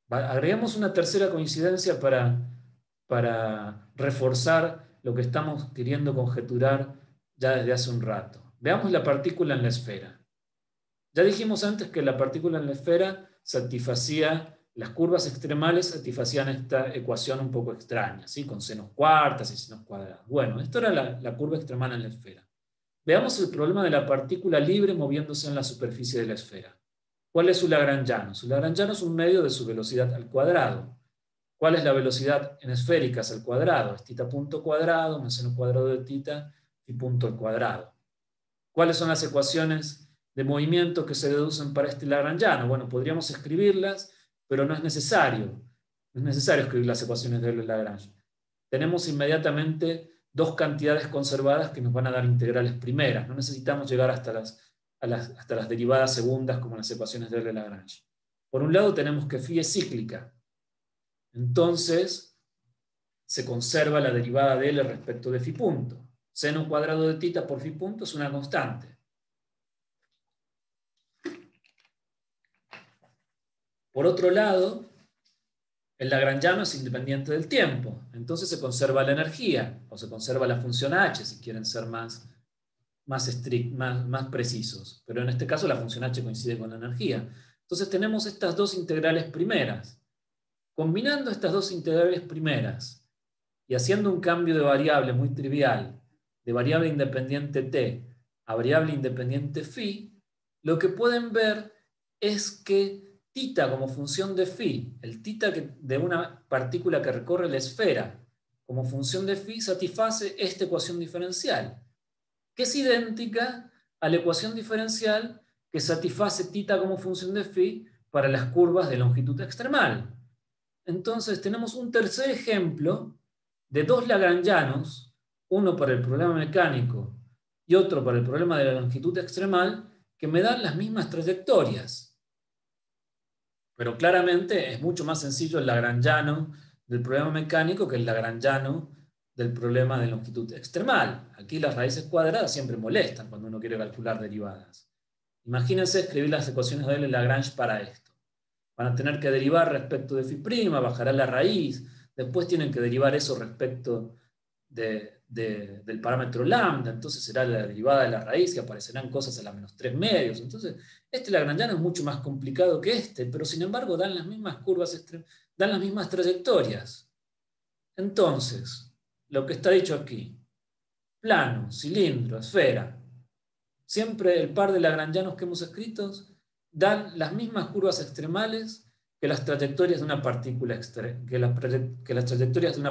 Agregamos una tercera coincidencia para reforzar lo que estamos queriendo conjeturar ya desde hace un rato. Veamos la partícula en la esfera. Ya dijimos antes que la partícula en la esfera satisfacía, las curvas extremales satisfacían esta ecuación un poco extraña, ¿sí? Con senos cuartas y senos cuadrados. Bueno, esto era la curva extremal en la esfera. Veamos el problema de la partícula libre moviéndose en la superficie de la esfera. ¿Cuál es su lagrangiano? Su lagrangiano es un medio de su velocidad al cuadrado. ¿Cuál es la velocidad en esféricas al cuadrado? Es θ punto cuadrado más seno cuadrado de θ y punto al cuadrado. ¿Cuáles son las ecuaciones de movimiento que se deducen para este lagrangiano? Bueno, podríamos escribirlas, pero no es necesario. No es necesario escribir las ecuaciones de Lagrange. Tenemos inmediatamente dos cantidades conservadas que nos van a dar integrales primeras. No necesitamos llegar hasta las derivadas segundas como en las ecuaciones de Lagrange. Por un lado tenemos que phi es cíclica. Entonces se conserva la derivada de L respecto de phi punto. Seno cuadrado de θ por phi punto es una constante. Por otro lado, el lagrangiano es independiente del tiempo. Entonces se conserva la energía, o se conserva la función h, si quieren ser más precisos. Pero en este caso la función h coincide con la energía. Entonces tenemos estas dos integrales primeras. Combinando estas dos integrales primeras y haciendo un cambio de variable muy trivial, de variable independiente t a variable independiente phi, lo que pueden ver es que θ como función de phi, el θ de una partícula que recorre la esfera como función de phi, satisface esta ecuación diferencial, que es idéntica a la ecuación diferencial que satisface θ como función de phi para las curvas de longitud extremal. Entonces tenemos un tercer ejemplo de dos lagrangianos, uno para el problema mecánico y otro para el problema de la longitud extremal, que me dan las mismas trayectorias. Pero claramente es mucho más sencillo el lagrangiano del problema mecánico que el lagrangiano del problema de longitud extremal. Aquí las raíces cuadradas siempre molestan cuando uno quiere calcular derivadas. Imagínense escribir las ecuaciones de Lagrange para esto. Van a tener que derivar respecto de phi', bajará la raíz, después tienen que derivar eso respecto del parámetro lambda, entonces será la derivada de la raíz y aparecerán cosas a la menos 3 medios. Entonces, este lagrangiano es mucho más complicado que este, pero sin embargo dan las mismas curvas, dan las mismas trayectorias. Entonces, lo que está dicho aquí, plano, cilindro, esfera, siempre el par de lagrangianos que hemos escrito dan las mismas curvas extremales que las trayectorias de una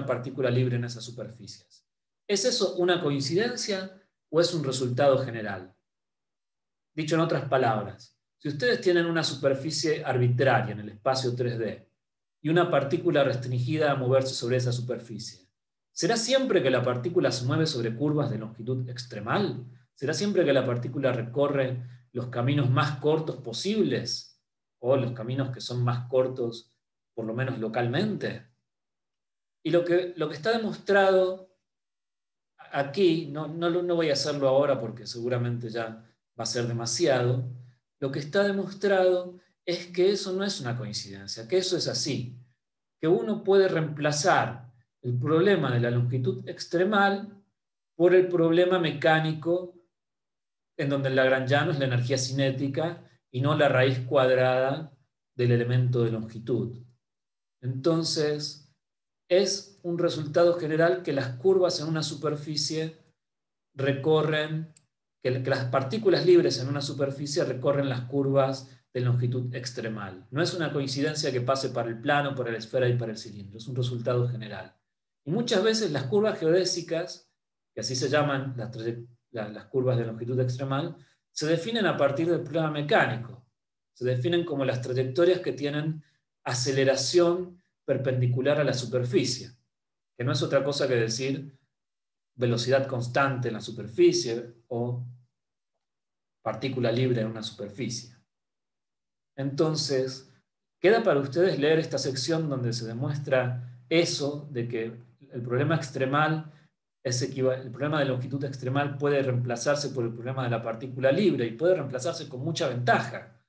partícula libre en esas superficies. ¿Es eso una coincidencia o es un resultado general? Dicho en otras palabras, si ustedes tienen una superficie arbitraria en el espacio 3D y una partícula restringida a moverse sobre esa superficie, ¿será siempre que la partícula se mueve sobre curvas de longitud extremal? ¿Será siempre que la partícula recorre los caminos más cortos posibles? ¿O los caminos que son más cortos, por lo menos localmente? Y lo que está demostrado aquí, no voy a hacerlo ahora porque seguramente ya va a ser demasiado, lo que está demostrado es que eso no es una coincidencia, que eso es así, que uno puede reemplazar el problema de la longitud extremal por el problema mecánico, en donde el lagrangiano es la energía cinética y no la raíz cuadrada del elemento de longitud. Entonces, es un resultado general que las curvas en una superficie recorren, que las partículas libres en una superficie recorren las curvas de longitud extremal. No es una coincidencia que pase para el plano, para la esfera y para el cilindro, es un resultado general. Y muchas veces las curvas geodésicas, que así se llaman las curvas de longitud extremal, se definen a partir del problema mecánico. Se definen como las trayectorias que tienen aceleración perpendicular a la superficie, que no es otra cosa que decir velocidad constante en la superficie o partícula libre en una superficie. Entonces, queda para ustedes leer esta sección donde se demuestra eso, de que el problema extremal el problema de longitud extremal puede reemplazarse por el problema de la partícula libre, y puede reemplazarse con mucha ventaja,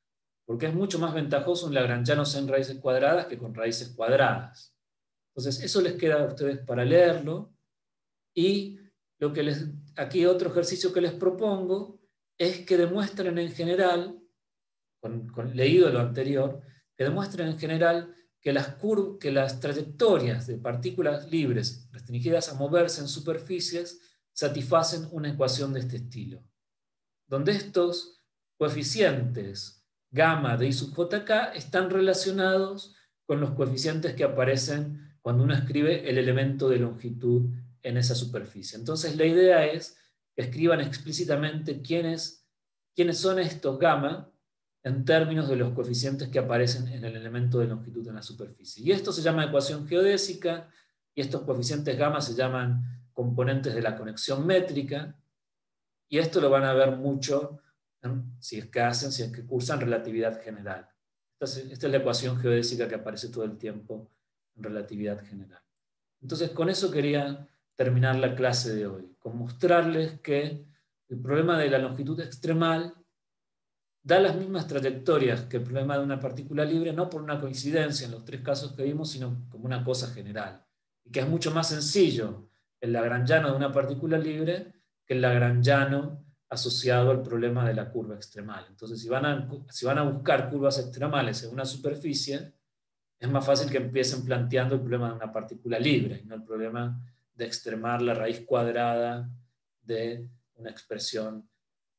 porque es mucho más ventajoso un lagrangiano en raíces cuadradas que con raíces cuadradas. Entonces, eso les queda a ustedes para leerlo. Y aquí otro ejercicio que les propongo es que demuestren en general, leído lo anterior, que demuestren en general que las trayectorias de partículas libres restringidas a moverse en superficies satisfacen una ecuación de este estilo, donde estos coeficientes gamma de I sub jk están relacionados con los coeficientes que aparecen cuando uno escribe el elemento de longitud en esa superficie. Entonces la idea es que escriban explícitamente quiénes son estos gamma en términos de los coeficientes que aparecen en el elemento de longitud en la superficie. Y esto se llama ecuación geodésica, y estos coeficientes gamma se llaman componentes de la conexión métrica, y esto lo van a ver mucho si es que cursan relatividad general. Esta es la ecuación geodésica que aparece todo el tiempo en relatividad general. Entonces, con eso quería terminar la clase de hoy, con mostrarles que el problema de la longitud extremal da las mismas trayectorias que el problema de una partícula libre, no por una coincidencia en los tres casos que vimos, sino como una cosa general. Y que es mucho más sencillo el lagrangiano de una partícula libre que el lagrangiano asociado al problema de la curva extremal. Entonces, si van a buscar curvas extremales en una superficie, es más fácil que empiecen planteando el problema de una partícula libre, y no el problema de extremar la raíz cuadrada de una expresión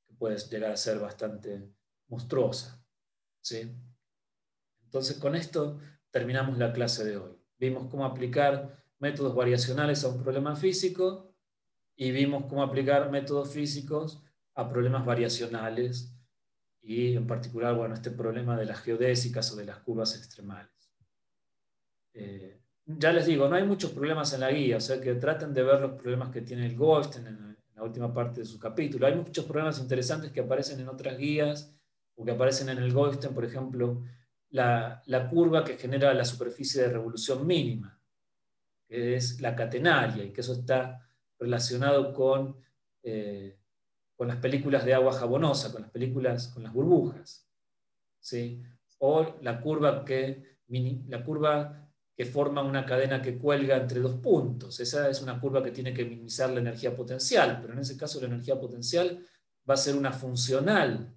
que puede llegar a ser bastante monstruosa. ¿Sí? Entonces, con esto terminamos la clase de hoy. Vimos cómo aplicar métodos variacionales a un problema físico, y vimos cómo aplicar métodos físicos a problemas variacionales, y en particular, bueno, este problema de las geodésicas o de las curvas extremales. Ya les digo, no hay muchos problemas en la guía, o sea que traten de ver los problemas que tiene el Goldstein en la última parte de su capítulo. Hay muchos problemas interesantes que aparecen en otras guías, o que aparecen en el Goldstein, por ejemplo, la curva que genera la superficie de revolución mínima, que es la catenaria, y que eso está relacionado con las películas de agua jabonosa, con las burbujas, ¿sí? O la curva que forma una cadena que cuelga entre dos puntos. Esa es una curva que tiene que minimizar la energía potencial, pero en ese caso la energía potencial va a ser una funcional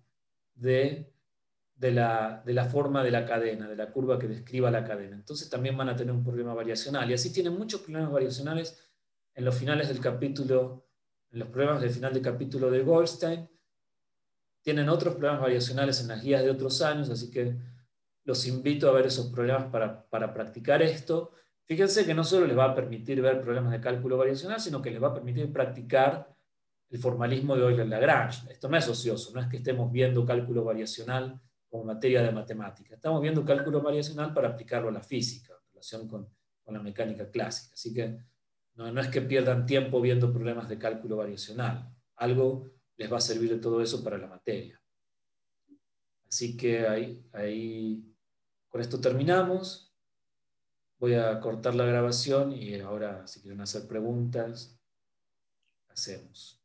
de la forma de la cadena, de la curva que describa la cadena. Entonces también van a tener un problema variacional. Y así tienen muchos problemas variacionales en los finales del capítulo, en los problemas del final del capítulo de Goldstein. Tienen otros problemas variacionales en las guías de otros años, así que los invito a ver esos problemas para practicar esto. fíjense que no solo les va a permitir ver problemas de cálculo variacional, sino que les va a permitir practicar el formalismo de Euler-Lagrange. Esto no es ocioso, no es que estemos viendo cálculo variacional como materia de matemática. Estamos viendo cálculo variacional para aplicarlo a la física, en relación con la mecánica clásica. Así que no es que pierdan tiempo viendo problemas de cálculo variacional. Algo les va a servir de todo eso para la materia. Así que ahí con esto terminamos. Voy a cortar la grabación y ahora, si quieren hacer preguntas, hacemos.